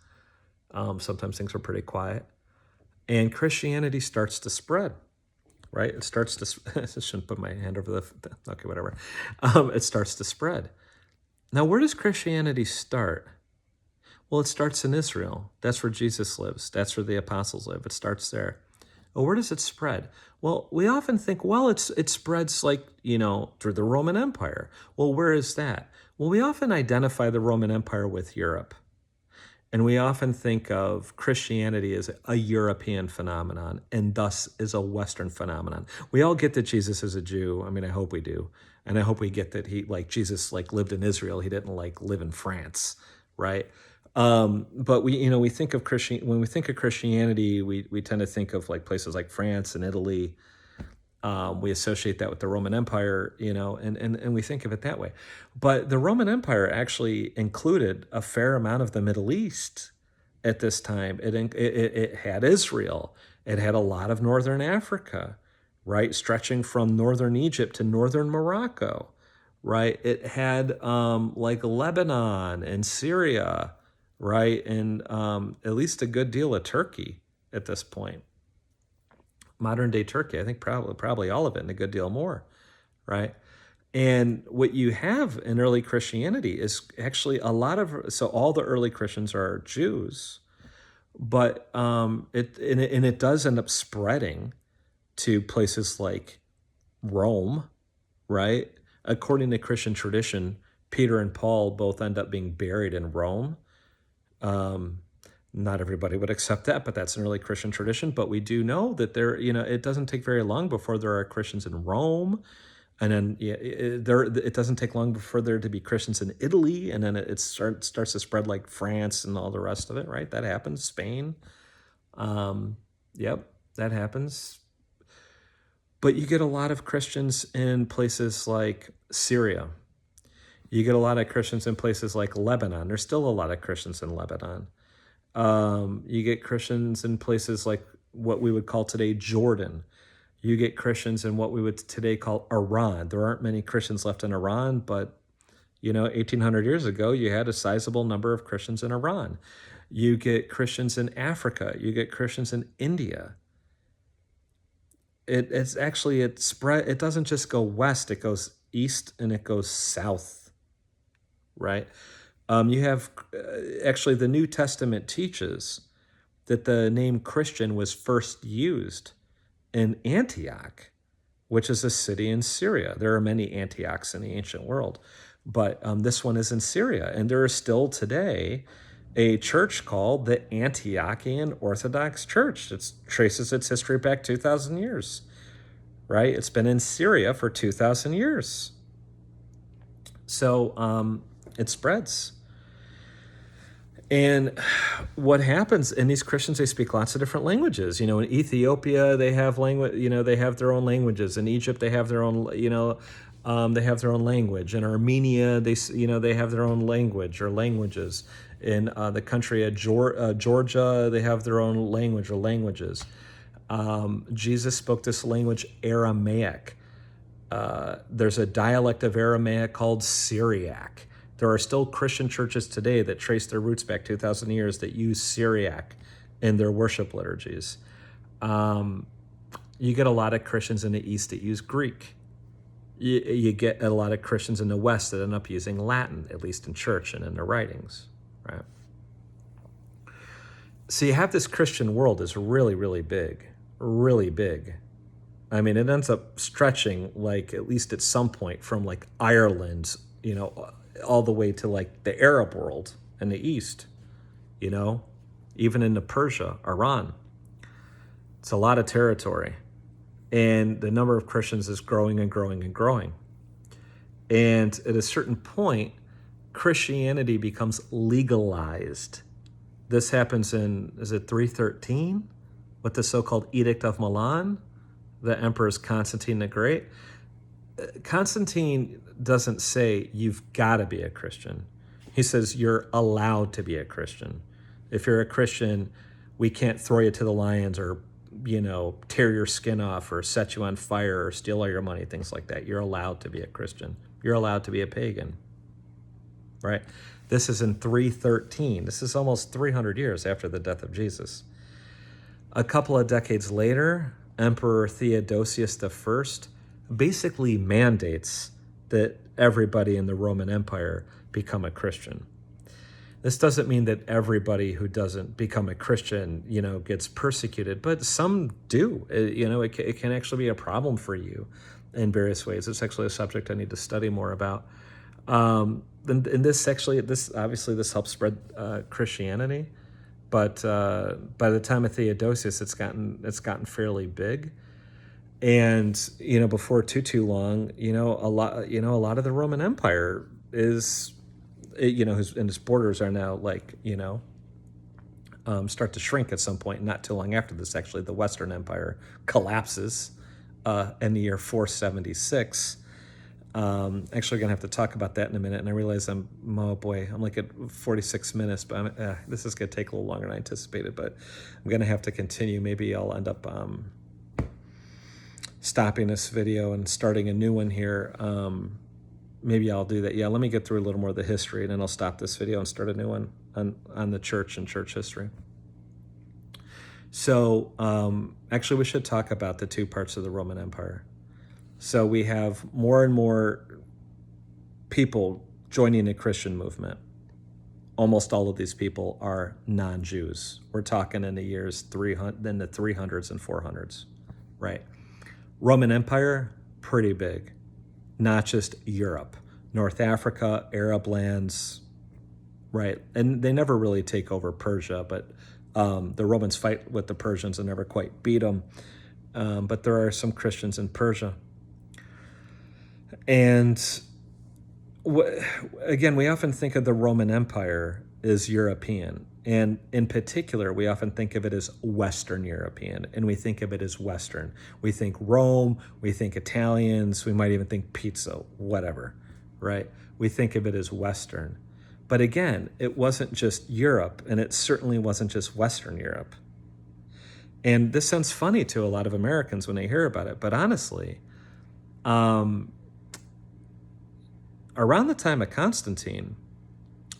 Sometimes things are pretty quiet. And Christianity starts to spread, right? It starts to, I shouldn't put my hand over okay, whatever. It starts to spread. Now, where does Christianity start? Well, it starts in Israel. That's where Jesus lives. That's where the apostles live. It starts there. Well, where does it spread? Well, we often think, well, it spreads like, through the Roman Empire. Well, where is that? Well, we often identify the Roman Empire with Europe. And we often think of Christianity as a European phenomenon and thus is a Western phenomenon. We all get that Jesus is a Jew. I mean, I hope we do. And I hope we get that Jesus lived in Israel. He didn't live in France, right? But we think of when we think of Christianity, we tend to think of places like France and Italy. We associate that with the Roman Empire, and we think of it that way. But the Roman Empire actually included a fair amount of the Middle East at this time. It had Israel. It had a lot of northern Africa, right, stretching from northern Egypt to northern Morocco, right? It had Lebanon and Syria, right? And at least a good deal of Turkey at this point. Modern day Turkey, I think probably all of it and a good deal more, right? And what you have in early Christianity is actually so all the early Christians are Jews, but it does end up spreading to places like Rome, right? According to Christian tradition, Peter and Paul both end up being buried in Rome. Not everybody would accept that, but that's an early Christian tradition. But we do know that it doesn't take very long before there are Christians in Rome, and then it doesn't take long before there to be Christians in Italy, and then it starts to spread like France and all the rest of it, right? That happens. Spain, yep, that happens. But you get a lot of Christians in places like Syria. You get a lot of Christians in places like Lebanon. There's still a lot of Christians in Lebanon. You get Christians in places like what we would call today Jordan. You get Christians in what we would today call Iran. There aren't many Christians left in Iran, but 1800 years ago, you had a sizable number of Christians in Iran. You get Christians in Africa. You get Christians in India. It spread. It doesn't just go west. It goes east and it goes south, right? You have actually the New Testament teaches that the name Christian was first used in Antioch, which is a city in Syria. There are many Antiochs in the ancient world, but this one is in Syria. And there is still today a church called the Antiochian Orthodox Church. It traces its history back 2,000 years, right? It's been in Syria for 2,000 years. So it spreads. And what happens, and these Christians, they speak lots of different languages. In Ethiopia, they have they have their own languages. In Egypt, they have their own, they have their own language. In Armenia, they have their own language or languages. In the country of Georgia, they have their own language or languages. Jesus spoke this language, Aramaic. There's a dialect of Aramaic called Syriac. There are still Christian churches today that trace their roots back 2,000 years that use Syriac in their worship liturgies. You get a lot of Christians in the East that use Greek. You get a lot of Christians in the West that end up using Latin, at least in church and in their writings, right? So you have this Christian world is really, really big, really big. I mean, it ends up stretching at least at some point from Ireland, all the way to the Arab world and the East, even into Persia, Iran. It's a lot of territory. And the number of Christians is growing and growing and growing. And at a certain point, Christianity becomes legalized. This happens in, is it 313? With the so-called Edict of Milan, the Emperor's Constantine the Great. Constantine doesn't say you've got to be a Christian. He says you're allowed to be a Christian. If you're a Christian, we can't throw you to the lions or, tear your skin off or set you on fire or steal all your money, things like that. You're allowed to be a Christian. You're allowed to be a pagan, right? This is in 313. This is almost 300 years after the death of Jesus. A couple of decades later, Emperor Theodosius I basically mandates that everybody in the Roman Empire become a Christian. This doesn't mean that everybody who doesn't become a Christian, gets persecuted, but some do. It can actually be a problem for you in various ways. It's actually a subject I need to study more about. And this obviously helps spread Christianity. But by the time of Theodosius, it's gotten fairly big, and before too long, a lot of the Roman Empire is, and its borders are now start to shrink at some point. Not too long after this, actually, the Western Empire collapses in the year 476. Actually, going to have to talk about that in a minute, and I realize I'm like at 46 minutes, but this is going to take a little longer than I anticipated, but I'm going to have to continue. Maybe I'll end up stopping this video and starting a new one here. Maybe I'll do that. Yeah, let me get through a little more of the history, and then I'll stop this video and start a new one on the church and church history. So actually, we should talk about the two parts of the Roman Empire. So we have more and more people joining the Christian movement. Almost all of these people are non-Jews. We're talking in the years 300, in the 300s and 400s, right? Roman Empire, pretty big. Not just Europe, North Africa, Arab lands, right? And they never really take over Persia, but the Romans fight with the Persians and never quite beat them. But there are some Christians in Persia. And again, we often think of the Roman Empire as European. And in particular, we often think of it as Western European, and we think of it as Western. We think Rome, we think Italians, we might even think pizza, whatever, right? We think of it as Western. But again, it wasn't just Europe, and it certainly wasn't just Western Europe. And this sounds funny to a lot of Americans when they hear about it, but honestly, around the time of Constantine,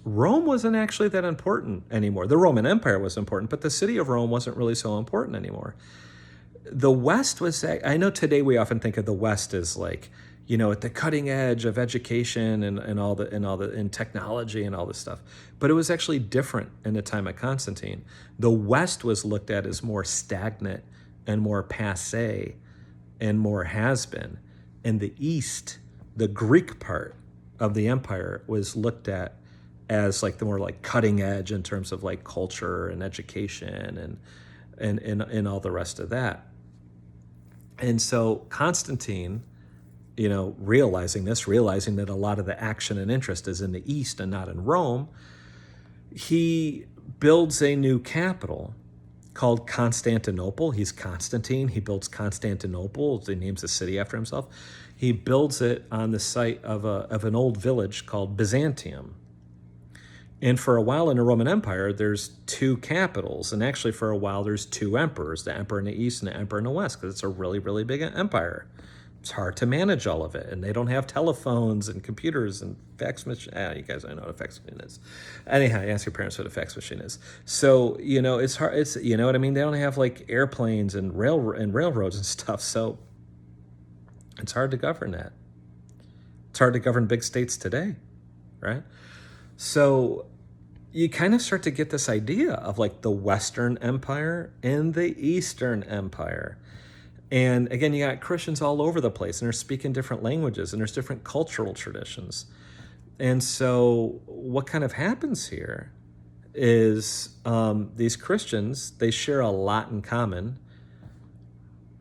Rome wasn't actually that important anymore. The Roman Empire was important, but the city of Rome wasn't really so important anymore. The West was, I know today we often think of the West as like, at the cutting edge of education and technology and all this stuff. But it was actually different in the time of Constantine. The West was looked at as more stagnant and more passé and more has-been. And the East, the Greek part of the empire, was looked at as like the more like cutting edge in terms of like culture and education and all the rest of that. And so Constantine, realizing that a lot of the action and interest is in the East and not in Rome, he builds a new capital called Constantinople. He's Constantine. He builds Constantinople. He names the city after himself. He builds it on the site of an old village called Byzantium. And for a while in the Roman Empire, there's two capitals. And actually for a while, there's two emperors, the emperor in the East and the emperor in the West, because it's a really, really big empire. It's hard to manage all of it. And they don't have telephones and computers and fax machine. You guys don't know what a fax machine is. Anyhow, ask your parents what a fax machine is. So, it's hard. It's, you know what I mean? They don't have like airplanes and railroads and stuff. So it's hard to govern that. It's hard to govern big states today, right? So you kind of start to get this idea of like the Western Empire and the Eastern Empire. And again, you got Christians all over the place, and they're speaking different languages, and there's different cultural traditions. And so what kind of happens here is these Christians, they share a lot in common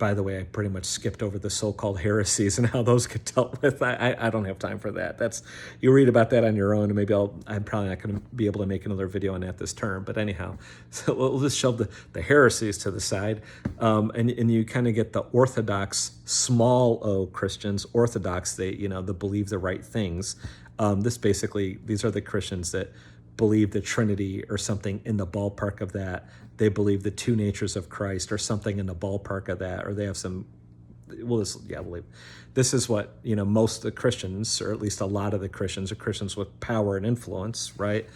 by the way, I pretty much skipped over the so-called heresies and how those get dealt with. I don't have time for that. You read about that on your own, and maybe I'm probably not going to be able to make another video on that this term. But anyhow, so we'll just shove the heresies to the side, and you kind of get the Orthodox, small O Christians. Orthodox, they believe the right things. These are the Christians that believe the Trinity or something in the ballpark of that. They believe the two natures of Christ or something in the ballpark of that, or they have some. This is what most of the Christians, or at least a lot of the Christians, are Christians with power and influence, right?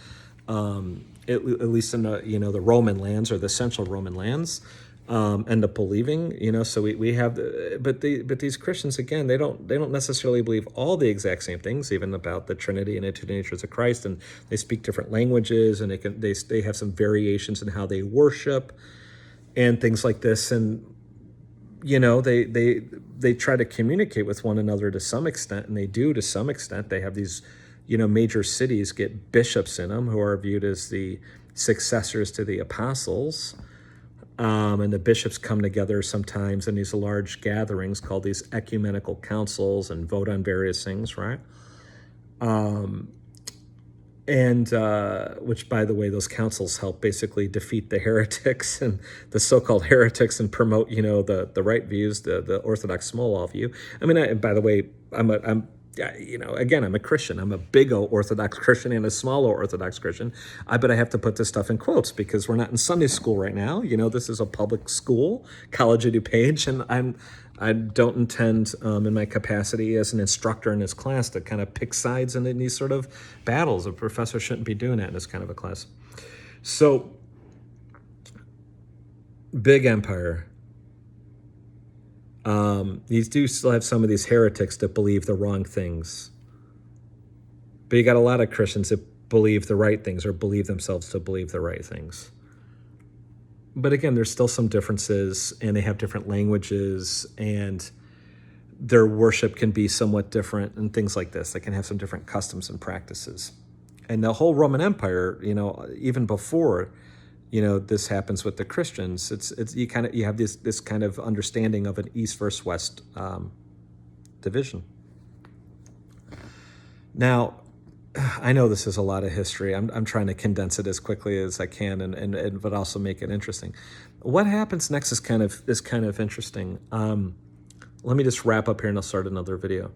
At least in the Roman lands or the central Roman lands. And the believing, so we have, but these Christians, again, they don't necessarily believe all the exact same things, even about the Trinity and the two natures of Christ, and they speak different languages, and they have some variations in how they worship, and things like this, and they try to communicate with one another to some extent, and they do to some extent. They have these, major cities get bishops in them who are viewed as the successors to the apostles. And the bishops come together sometimes in these large gatherings called these ecumenical councils and vote on various things, right? Which, by the way, those councils help basically defeat the heretics and the so-called heretics and promote, the right views, the Orthodox small O view. I mean, by the way, I'm a Christian. I'm a big O Orthodox Christian and a small O Orthodox Christian. But I have to put this stuff in quotes because we're not in Sunday school right now. This is a public school, College of DuPage, and I don't intend, in my capacity as an instructor in this class, to kind of pick sides in these sort of battles. A professor shouldn't be doing that in this kind of a class. So, big empire. You do still have some of these heretics that believe the wrong things. But you got a lot of Christians that believe the right things or believe themselves to believe the right things. But again, there's still some differences, and they have different languages, and their worship can be somewhat different and things like this. They can have some different customs and practices. And the whole Roman Empire, even before this happens with the Christians, you have this kind of understanding of an East versus West division. Now, I know this is a lot of history. I'm trying to condense it as quickly as I can, and but also make it interesting. What happens next is kind of interesting. Let me just wrap up here, and I'll start another video.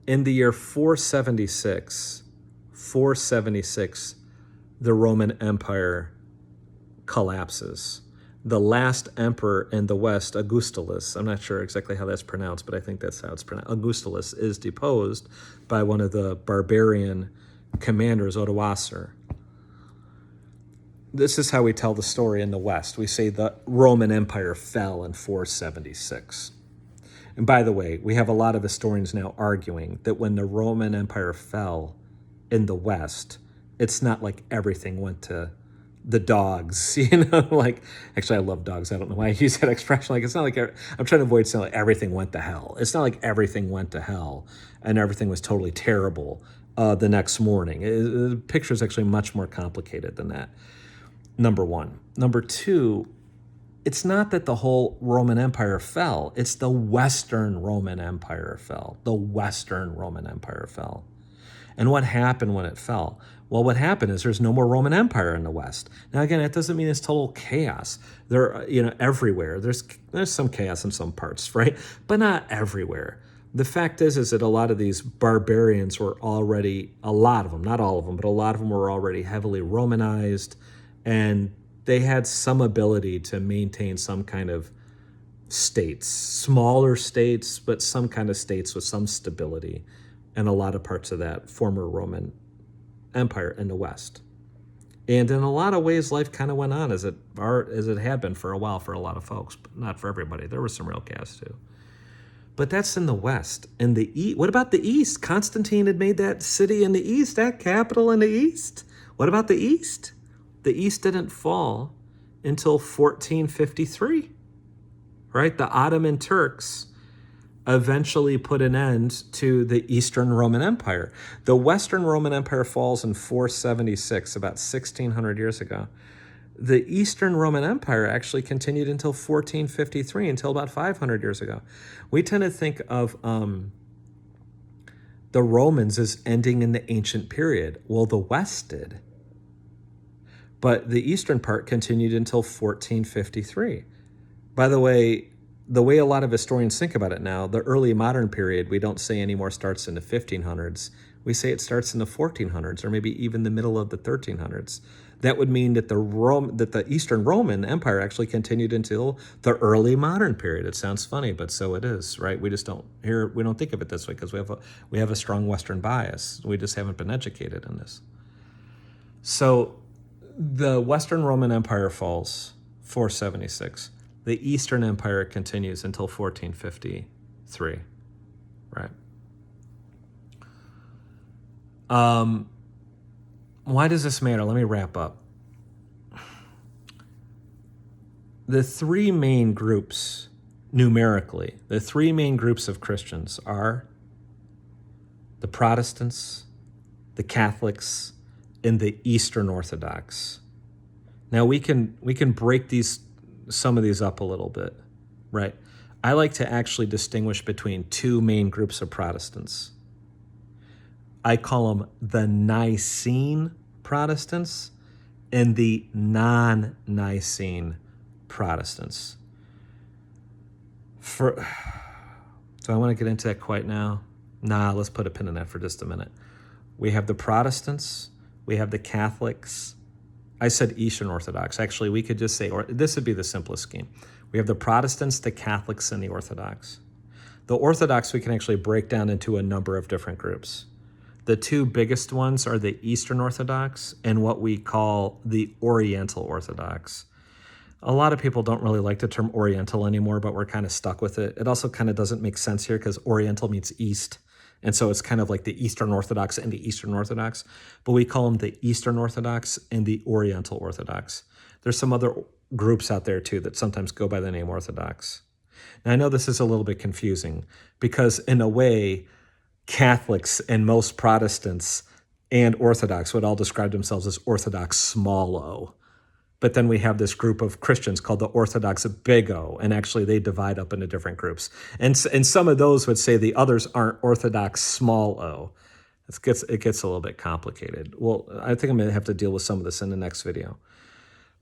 In the year 476, the Roman Empire collapses. The last emperor in the West, Augustulus, I'm not sure exactly how that's pronounced, but I think that's how it's pronounced. Augustulus is deposed by one of the barbarian commanders, Odoacer. This is how we tell the story in the West. We say the Roman Empire fell in 476. And by the way, we have a lot of historians now arguing that when the Roman Empire fell in the West, it's not like everything went to the dogs, like, actually I love dogs. I don't know why I use that expression. Like, it's not like, I'm trying to avoid saying like everything went to hell. It's not like everything went to hell and everything was totally terrible the next morning. The picture is actually much more complicated than that. Number one. Number two, it's not that the whole Roman Empire fell. It's the Western Roman Empire fell. The Western Roman Empire fell. And what happened when it fell? Well, what happened is there's no more Roman Empire in the West. Now, again, that doesn't mean it's total chaos. There, everywhere. There's some chaos in some parts, right? But not everywhere. The fact is that a lot of these barbarians were already, a lot of them, not all of them, but a lot of them were already heavily Romanized, and they had some ability to maintain some kind of states, smaller states, but some kind of states with some stability in a lot of parts of that former Roman Empire in the West. And in a lot of ways, life kind of went on as it had been for a while for a lot of folks, but not for everybody. There was some real chaos too. But that's in the West. In the East, what about the East? Constantine had made that city in the East, that capital in the East. What about the East? The East didn't fall until 1453, right? The Ottoman Turks eventually put an end to the Eastern Roman Empire. The Western Roman Empire falls in 476, about 1,600 years ago. the Eastern Roman Empire actually continued until 1453, until about 500 years ago. We tend to think of the Romans as ending in the ancient period. Well, the West did. But the eastern part continued until 1453. By the way a lot of historians think about it now, the early modern period, we don't say anymore starts in the 1500s. We say it starts in the 1400s, or maybe even the middle of the 1300s. That would mean that the Eastern Roman Empire actually continued until the early modern period. It sounds funny, but so it is, right? We just don't think of it this way because we have a strong Western bias. We just haven't been educated in this. So the Western Roman Empire falls 476. The Eastern Empire continues until 1453, right? Why does this matter? Let me wrap up. The three main groups, numerically, the three main groups of Christians are the Protestants, the Catholics, and the Eastern Orthodox. Now we can break some of these up a little bit, right? I like to actually distinguish between two main groups of Protestants. I call them the Nicene Protestants and the non-Nicene Protestants. Do I want to get into that quite now? Nah, let's put a pin in that for just a minute. We have the Protestants, we have the Catholics. I said Eastern Orthodox. Actually, we could just say, or this would be the simplest scheme. We have the Protestants, the Catholics, and the Orthodox. The Orthodox we can actually break down into a number of different groups. The two biggest ones are the Eastern Orthodox and what we call the Oriental Orthodox. A lot of people don't really like the term Oriental anymore, but we're kind of stuck with it. It also kind of doesn't make sense here because Oriental means East. And so it's kind of like the Eastern Orthodox and the Eastern Orthodox. But we call them the Eastern Orthodox and the Oriental Orthodox. There's some other groups out there too that sometimes go by the name Orthodox. Now I know this is a little bit confusing because in a way, Catholics and most Protestants and Orthodox would all describe themselves as Orthodox small o. But then we have this group of Christians called the Orthodox big O, and actually they divide up into different groups. And some of those would say the others aren't Orthodox small o. It gets a little bit complicated. Well, I think I'm going to have to deal with some of this in the next video.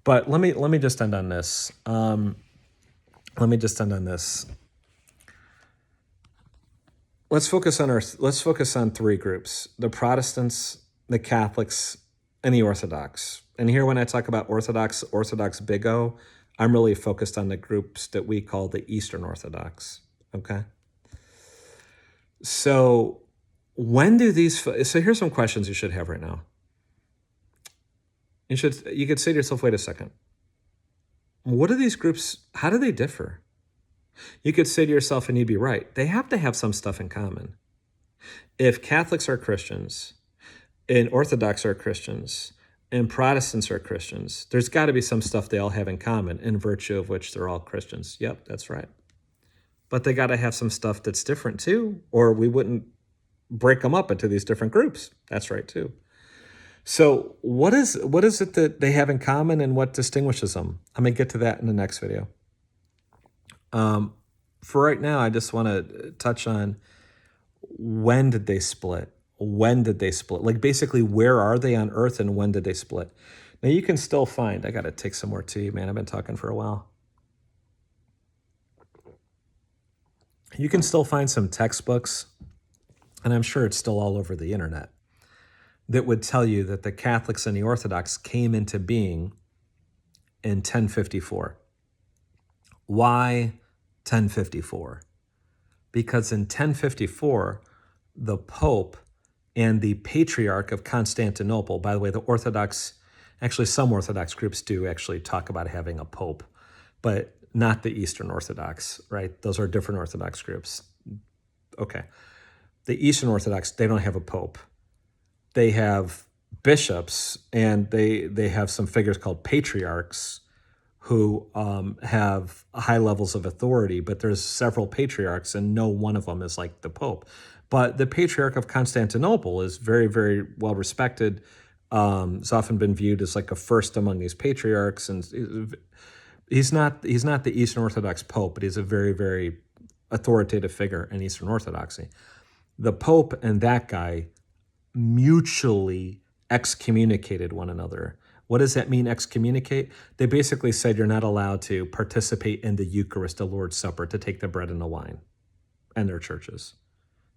But let me just end on this. Let's focus on three groups: the Protestants, the Catholics, and the Orthodox. And here when I talk about Orthodox big O, I'm really focused on the groups that we call the Eastern Orthodox, okay? So here's some questions you should have right now. You could say to yourself, wait a second. What are these groups, how do they differ? You could say to yourself, and you'd be right, they have to have some stuff in common. If Catholics are Christians, and Orthodox are Christians, and Protestants are Christians, there's got to be some stuff they all have in common, in virtue of which they're all Christians. Yep, that's right. But they got to have some stuff that's different too, or we wouldn't break them up into these different groups. That's right too. So what is it that they have in common and what distinguishes them? I'm going to get to that in the next video. For right now, I just want to touch on when did they split? When did they split? Like basically, where are they on Earth and when did they split? Now you can still find, I got to take some more tea, man. I've been talking for a while. You can still find some textbooks, and I'm sure it's still all over the internet, that would tell you that the Catholics and the Orthodox came into being in 1054. Why 1054? Because in 1054, the Pope and the Patriarch of Constantinople, by the way, the Orthodox, actually some Orthodox groups do actually talk about having a Pope, but not the Eastern Orthodox, right? Those are different Orthodox groups. Okay. The Eastern Orthodox, they don't have a Pope. They have bishops, and they have some figures called patriarchs who have high levels of authority, but there's several patriarchs, and no one of them is like the Pope. But the Patriarch of Constantinople is very, very well respected. He's often been viewed as like a first among these patriarchs, and he's not the Eastern Orthodox Pope, but he's a very, very authoritative figure in Eastern Orthodoxy. The Pope and that guy mutually excommunicated one another. What does that mean, excommunicate? They basically said you're not allowed to participate in the Eucharist, the Lord's Supper, to take the bread and the wine in their churches.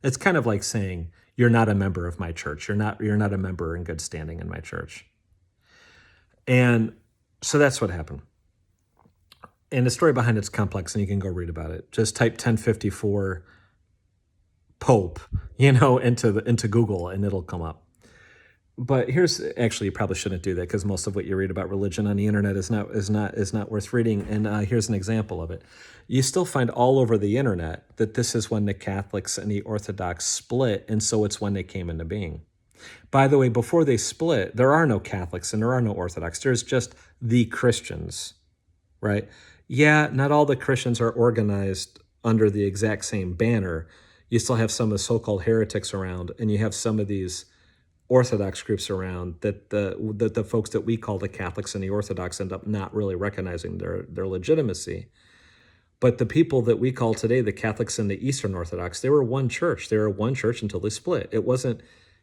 It's kind of like saying you're not a member of my church. You're not a member in good standing in my church. And so that's what happened. And the story behind it's complex, and you can go read about it. Just type 1054 Pope, into Google, and it'll come up. But actually, you probably shouldn't do that, because most of what you read about religion on the internet is not worth reading. And here's an example of it. You still find all over the internet that this is when the Catholics and the Orthodox split, and so it's when they came into being. By the way, before they split, there are no Catholics and there are no Orthodox. There's just the Christians, right? Yeah, not all the Christians are organized under the exact same banner. You still have some of the so-called heretics around, and you have some of these Orthodox groups around that the folks that we call the Catholics and the Orthodox end up not really recognizing their legitimacy. But the people that we call today the Catholics and the Eastern Orthodox, they were one church. They were one church until they split. It wasn't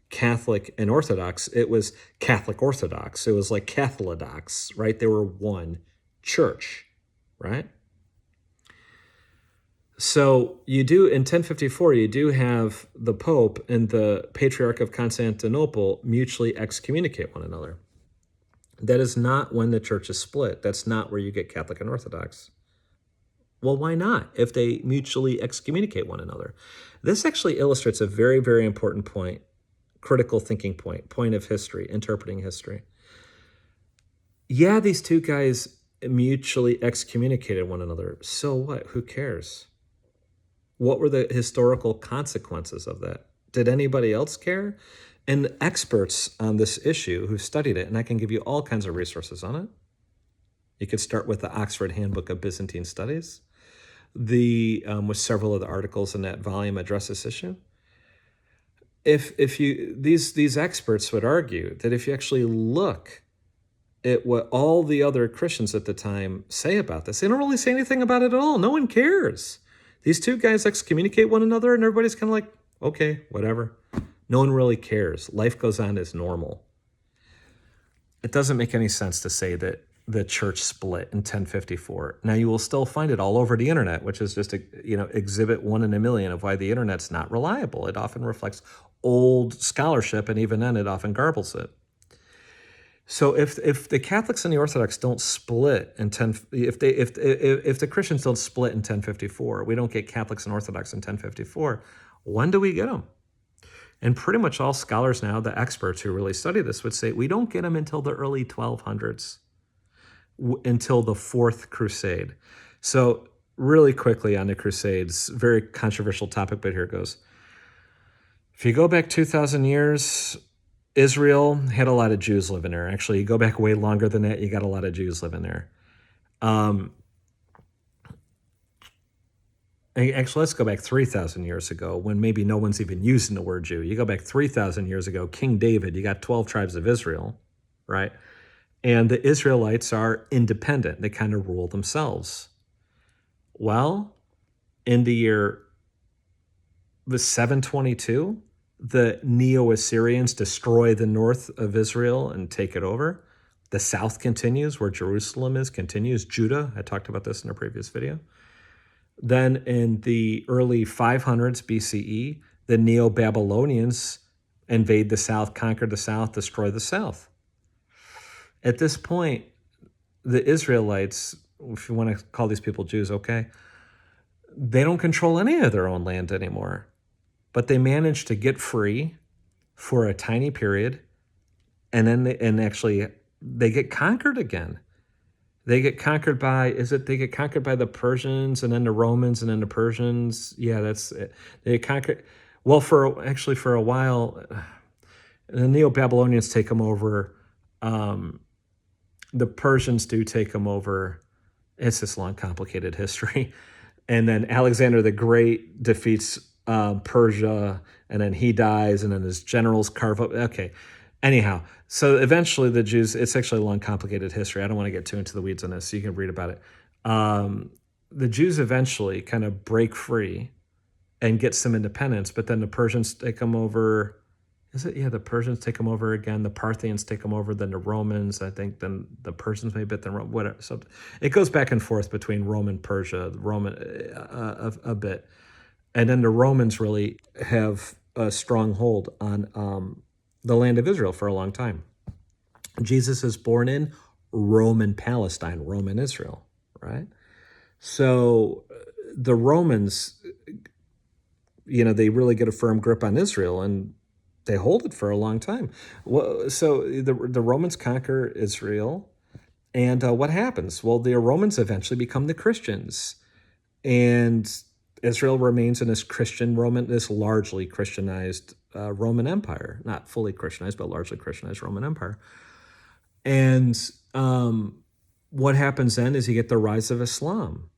Catholic and Orthodox. It was Catholic Orthodox. It was like Catholidox, right? They were one church, right? So you do, in 1054, you do have the Pope and the Patriarch of Constantinople mutually excommunicate one another. That is not when the church is split. That's not where you get Catholic and Orthodox. Well, why not, if they mutually excommunicate one another? This actually illustrates a very, very important point, critical thinking point of history, interpreting history. Yeah, these two guys mutually excommunicated one another. So what? Who cares? What were the historical consequences of that? Did anybody else care? And experts on this issue who studied it, and I can give you all kinds of resources on it. You could start with the Oxford Handbook of Byzantine Studies. With several of the articles in that volume address this issue. These experts would argue that if you actually look at what all the other Christians at the time say about this, they don't really say anything about it at all. No one cares. These two guys excommunicate one another, and everybody's kind of like, okay, whatever. No one really cares. Life goes on as normal. It doesn't make any sense to say that the church split in 1054. Now, you will still find it all over the internet, which is just exhibit 1 in a million of why the internet's not reliable. It often reflects old scholarship, and even then it often garbles it. So if the Catholics and the Orthodox don't split in if the Christians don't split in 1054, we don't get Catholics and Orthodox in 1054, when do we get them? And pretty much all scholars now, the experts who really study this, would say we don't get them until the early 1200s, until the Fourth Crusade. So really quickly on the Crusades, very controversial topic, but here it goes. If you go back 2,000 years, Israel had a lot of Jews living there. Actually, you go back way longer than that, you got a lot of Jews living there. Actually, let's go back 3,000 years ago, when maybe no one's even using the word Jew. You go back 3,000 years ago, King David, you got 12 tribes of Israel, right? And the Israelites are independent. They kind of rule themselves. Well, in the year 722, the Neo-Assyrians destroy the north of Israel and take it over. The south continues, where Jerusalem continues. Judah, I talked about this in a previous video. Then in the early 500s BCE, the Neo-Babylonians invade the south, conquer the south, destroy the south. At this point, the Israelites, if you want to call these people Jews, okay, they don't control any of their own land anymore. But they manage to get free for a tiny period, and then they get conquered again. They get conquered by the Persians, and then the Romans, and then the Persians. Yeah, that's it. They get conquered. Well, for a while, the Neo-Babylonians take them over. The Persians do take them over. It's this long, complicated history. And then Alexander the Great defeats Persia, and then he dies, and then his generals carve up. Okay, Anyhow, so eventually the Jews, it's actually a long, complicated history. I don't want to get too into the weeds on this, so you can read about it. The Jews eventually kind of break free and get some independence, but then the Persians take them over. Is it? Yeah, the Persians take them over again. The Parthians take them over. Then the Romans, I think. Then the Persians maybe, then whatever. So it goes back and forth between Rome and Persia, Roman a bit, and then the Romans really have a strong hold on the land of Israel for a long time. Jesus is born in Roman Palestine, Roman Israel, right? So the Romans, they really get a firm grip on Israel, and they hold it for a long time. Well, so the Romans conquer Israel, and what happens? Well, the Romans eventually become the Christians, and Israel remains in this largely Christianized Roman Empire, not fully Christianized, but largely Christianized Roman Empire. And what happens then is you get the rise of Islam.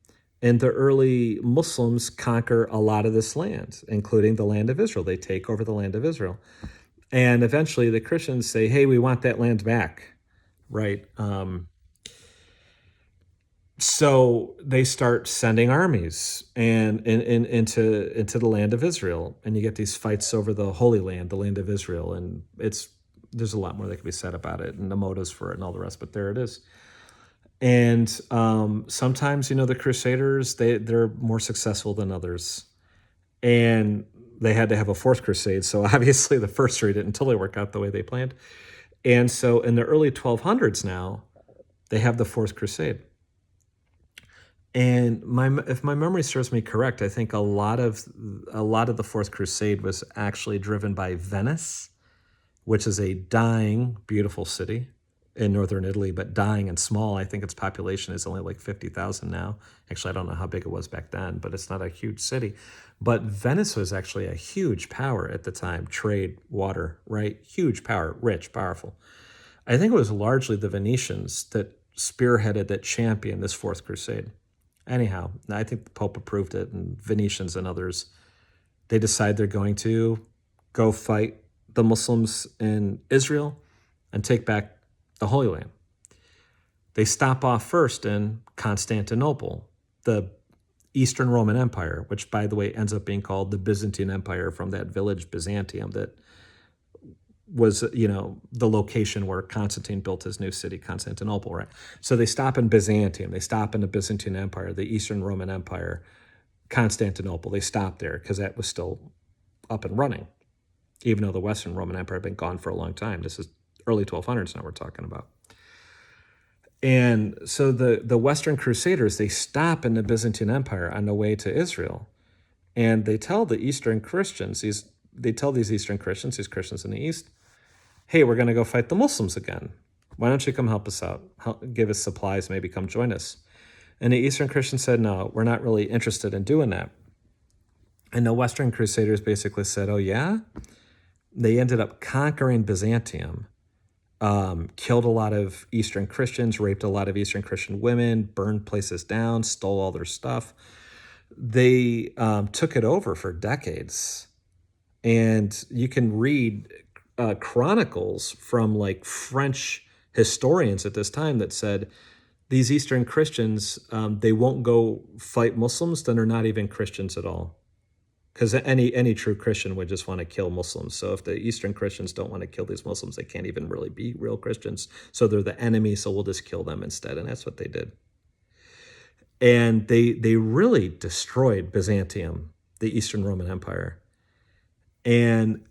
And the early Muslims conquer a lot of this land, including the land of Israel. They take over the land of Israel. And eventually the Christians say, hey, we want that land back, right? So they start sending armies into the land of Israel. And you get these fights over the Holy Land, the land of Israel. And there's a lot more that can be said about it and the motives for it and all the rest, but there it is. And sometimes, the Crusaders, they're more successful than others. And they had to have a fourth crusade. So obviously the first three didn't totally work out the way they planned. And so in the early 1200s now, they have the fourth crusade. And if my memory serves me correct, I think a lot of the fourth crusade was actually driven by Venice, which is a dying, beautiful city in northern Italy, but dying and small. I think its population is only like 50,000 now. Actually, I don't know how big it was back then, but it's not a huge city. But Venice was actually a huge power at the time. Trade, water, right? Huge power, rich, powerful. I think it was largely the Venetians that spearheaded, that championed this fourth crusade. Anyhow, I think the Pope approved it, and Venetians and others, they decide they're going to go fight the Muslims in Israel and take back the Holy Land. They stop off first in Constantinople, the Eastern Roman Empire, which, by the way, ends up being called the Byzantine Empire from that village Byzantium that was, the location where Constantine built his new city, Constantinople, right? So they stop in Byzantium. They stop in the Byzantine Empire, the Eastern Roman Empire, Constantinople. They stopped there because that was still up and running, even though the Western Roman Empire had been gone for a long time. This is early 1200s now we're talking about. And so the Western Crusaders, they stop in the Byzantine Empire on the way to Israel. And they tell the Eastern Christians, these Christians in the East, hey, we're going to go fight the Muslims again. Why don't you come help us out? Give us supplies, maybe come join us. And the Eastern Christians said, no, we're not really interested in doing that. And the Western Crusaders basically said, oh, yeah? They ended up conquering Byzantium, killed a lot of Eastern Christians, raped a lot of Eastern Christian women, burned places down, stole all their stuff. They took it over for decades. And you can read chronicles from like French historians at this time that said these Eastern Christians, they won't go fight Muslims, then they're not even Christians at all. Because any true Christian would just want to kill Muslims. So if the Eastern Christians don't want to kill these Muslims, they can't even really be real Christians. So they're the enemy, so we'll just kill them instead. And that's what they did. And they really destroyed Byzantium, the Eastern Roman Empire. And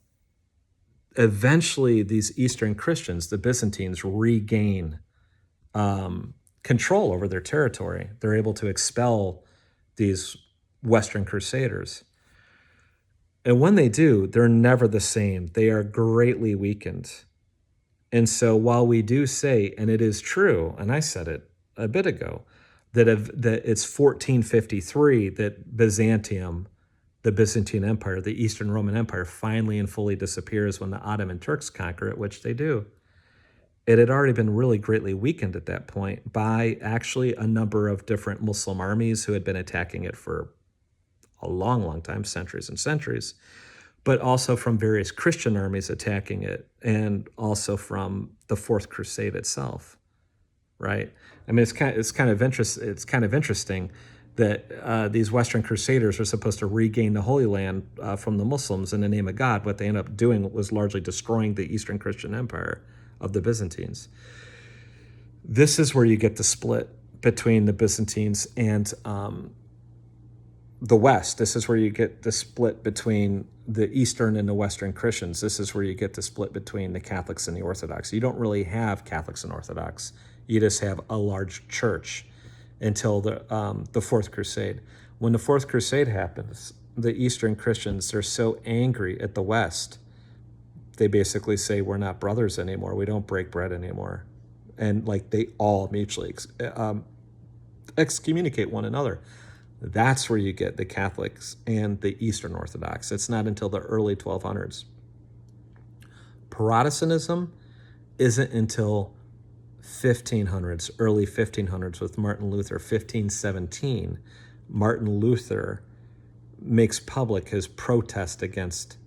eventually these Eastern Christians, the Byzantines, regain control over their territory. They're able to expel these Western Crusaders. And when they do, they're never the same. They are greatly weakened. And so while we do say, and it is true, and I said it a bit ago, that it's 1453 that Byzantium, the Byzantine Empire, the Eastern Roman Empire, finally and fully disappears when the Ottoman Turks conquer it, which they do. It had already been really greatly weakened at that point by actually a number of different Muslim armies who had been attacking it for a long, long time, centuries and centuries. but also from various Christian armies attacking it, and also from the Fourth Crusade itself, right? I mean, it's kind of interesting that these Western Crusaders are supposed to regain the Holy Land from the Muslims in the name of God. What they ended up doing was largely destroying the Eastern Christian Empire of the Byzantines. This is where you get the split between the Byzantines and the West. This is where you get the split between the Eastern and the Western Christians. This is where you get the split between the Catholics and the Orthodox. You don't really have Catholics and Orthodox. You just have a large church until the Fourth Crusade. When the Fourth Crusade happens, the Eastern Christians are so angry at the West, they basically say, we're not brothers anymore. We don't break bread anymore. And like they all mutually excommunicate one another. That's where you get the Catholics and the Eastern Orthodox. It's not until the early 1200s. Protestantism isn't until 1500s, early 1500s with Martin Luther, 1517. Martin Luther makes public his protest against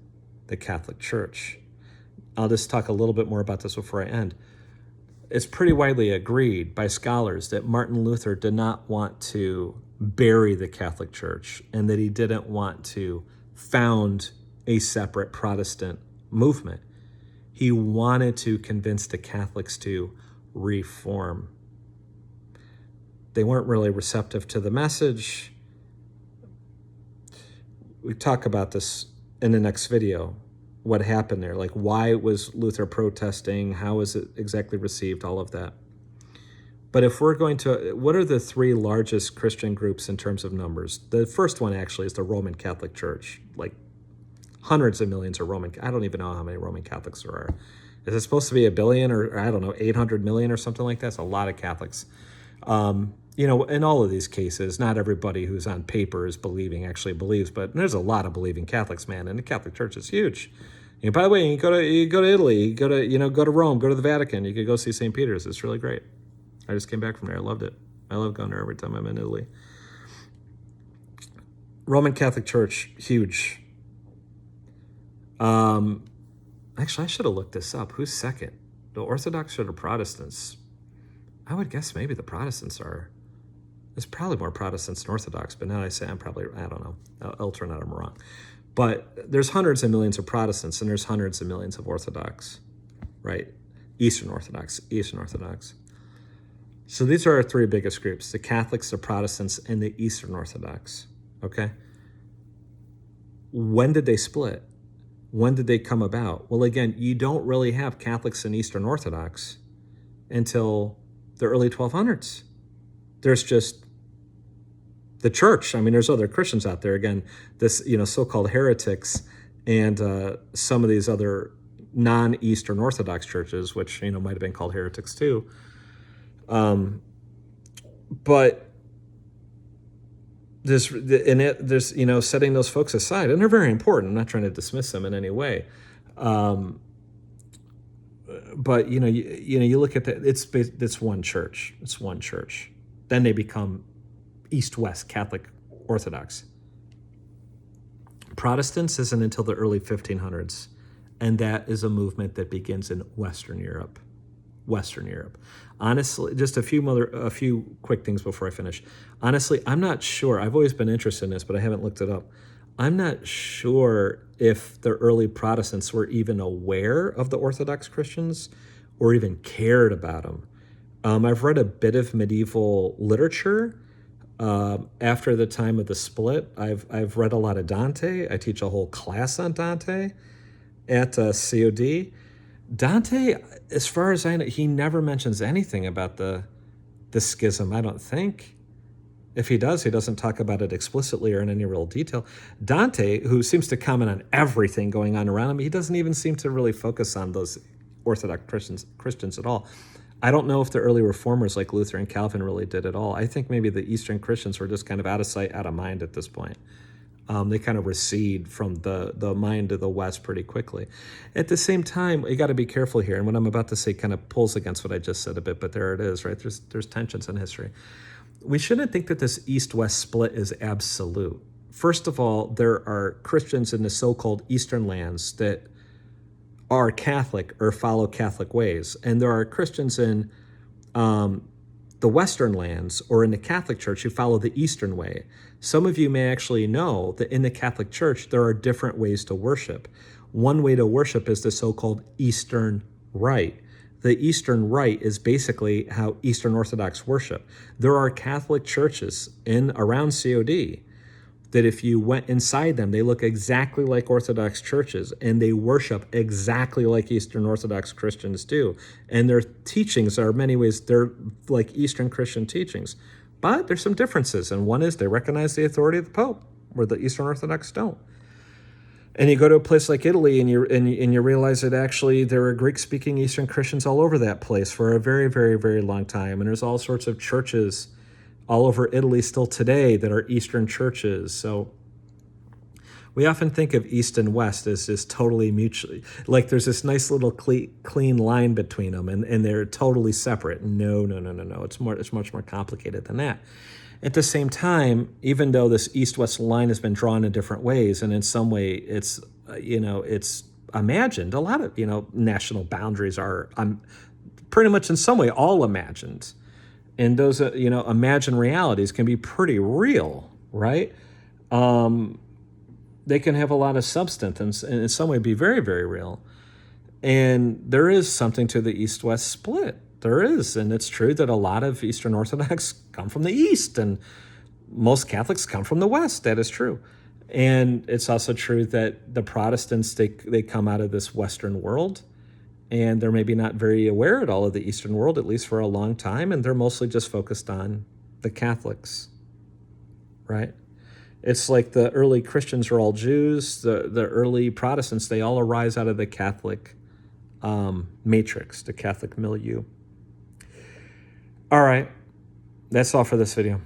the Catholic Church. I'll just talk a little bit more about this before I end. It's pretty widely agreed by scholars that Martin Luther did not want to bury the Catholic Church and that he didn't want to found a separate Protestant movement. He wanted to convince the Catholics to reform. They weren't really receptive to the message. We talk about this in the next video, what happened there, like why was Luther protesting, how was it exactly received, all of that. But if we're going to, what are the three largest Christian groups in terms of numbers? The first one actually is the Roman Catholic Church, like hundreds of millions of Roman, I don't even know how many Roman Catholics there are. Is it supposed to be 1 billion or I don't know, 800 million or something like that? It's a lot of Catholics. You know, in all of these cases, not everybody who's on paper is believing actually believes, but there's a lot of believing Catholics, man, and the Catholic Church is huge. And by the way, you go to Italy, you go to Rome, go to the Vatican, you could go see St. Peter's. It's really great. I just came back from there. I loved it. I love going there every time I'm in Italy. Roman Catholic Church, huge. Actually, I should have looked this up. Who's second? The Orthodox or the Protestants? I would guess maybe the Protestants are. There's probably more Protestants than Orthodox, but now I say I don't know. I'll turn out I'm wrong. But there's hundreds of millions of Protestants and there's hundreds of millions of Orthodox, right? Eastern Orthodox. So these are our three biggest groups, the Catholics, the Protestants, and the Eastern Orthodox, okay? When did they split? When did they come about? Well, again, you don't really have Catholics and Eastern Orthodox until the early 1200s. There's just the church. I mean, there's other Christians out there. Again, this, so-called heretics and some of these other non-Eastern Orthodox churches, which, might have been called heretics too. But there's setting those folks aside, and they're very important. I'm not trying to dismiss them in any way. But you look at that, it's one church. It's one church. Then they become East-West Catholic Orthodox. Protestants isn't until the early 1500s, and that is a movement that begins in Western Europe. Honestly, just a few quick things before I finish. Honestly, I'm not sure. I've always been interested in this, but I haven't looked it up. I'm not sure if the early Protestants were even aware of the Orthodox Christians or even cared about them. I've read a bit of medieval literature after the time of the split. I've read a lot of Dante. I teach a whole class on Dante at COD. Dante, as far as I know, he never mentions anything about the schism, I don't think. If he does, he doesn't talk about it explicitly or in any real detail. Dante, who seems to comment on everything going on around him, he doesn't even seem to really focus on those Orthodox Christians at all. I don't know if the early reformers like Luther and Calvin really did at all. I think maybe the Eastern Christians were just kind of out of sight, out of mind at this point. They kind of recede from the mind of the West pretty quickly. At the same time, you got to be careful here. And what I'm about to say kind of pulls against what I just said a bit, but there it is, right? There's tensions in history. We shouldn't think that this East-West split is absolute. first of all, there are Christians in the so-called Eastern lands that are Catholic or follow Catholic ways. And there are Christians in the Western lands or in the Catholic Church who follow the Eastern way. Some of you may actually know that in the Catholic Church, there are different ways to worship. One way to worship is the so-called Eastern Rite. The Eastern Rite is basically how Eastern Orthodox worship. There are Catholic churches around COD that if you went inside them, they look exactly like Orthodox churches, and they worship exactly like Eastern Orthodox Christians do. And their teachings are in many ways, they're like Eastern Christian teachings. But there's some differences, and one is they recognize the authority of the Pope, where the Eastern Orthodox don't. And you go to a place like Italy, and you realize that actually there are Greek-speaking Eastern Christians all over that place for a very, very, very long time. And there's all sorts of churches all over Italy still today that are Eastern churches. So we often think of East and West as just totally mutually, like there's this nice little clean line between them, and they're totally separate. No. It's much more complicated than that. At the same time, even though this East-West line has been drawn in different ways, and in some way it's imagined, a lot of national boundaries are pretty much in some way all imagined. And those, imagined realities can be pretty real, right? They can have a lot of substance and in some way be very, very real. And there is something to the East-West split. There is. And it's true that a lot of Eastern Orthodox come from the East, and most Catholics come from the West. That is true. And it's also true that the Protestants, they come out of this Western world, and they're maybe not very aware at all of the Eastern world, at least for a long time, and they're mostly just focused on the Catholics, right? It's like the early Christians are all Jews. The early Protestants, they all arise out of the Catholic matrix, the Catholic milieu. All right, that's all for this video.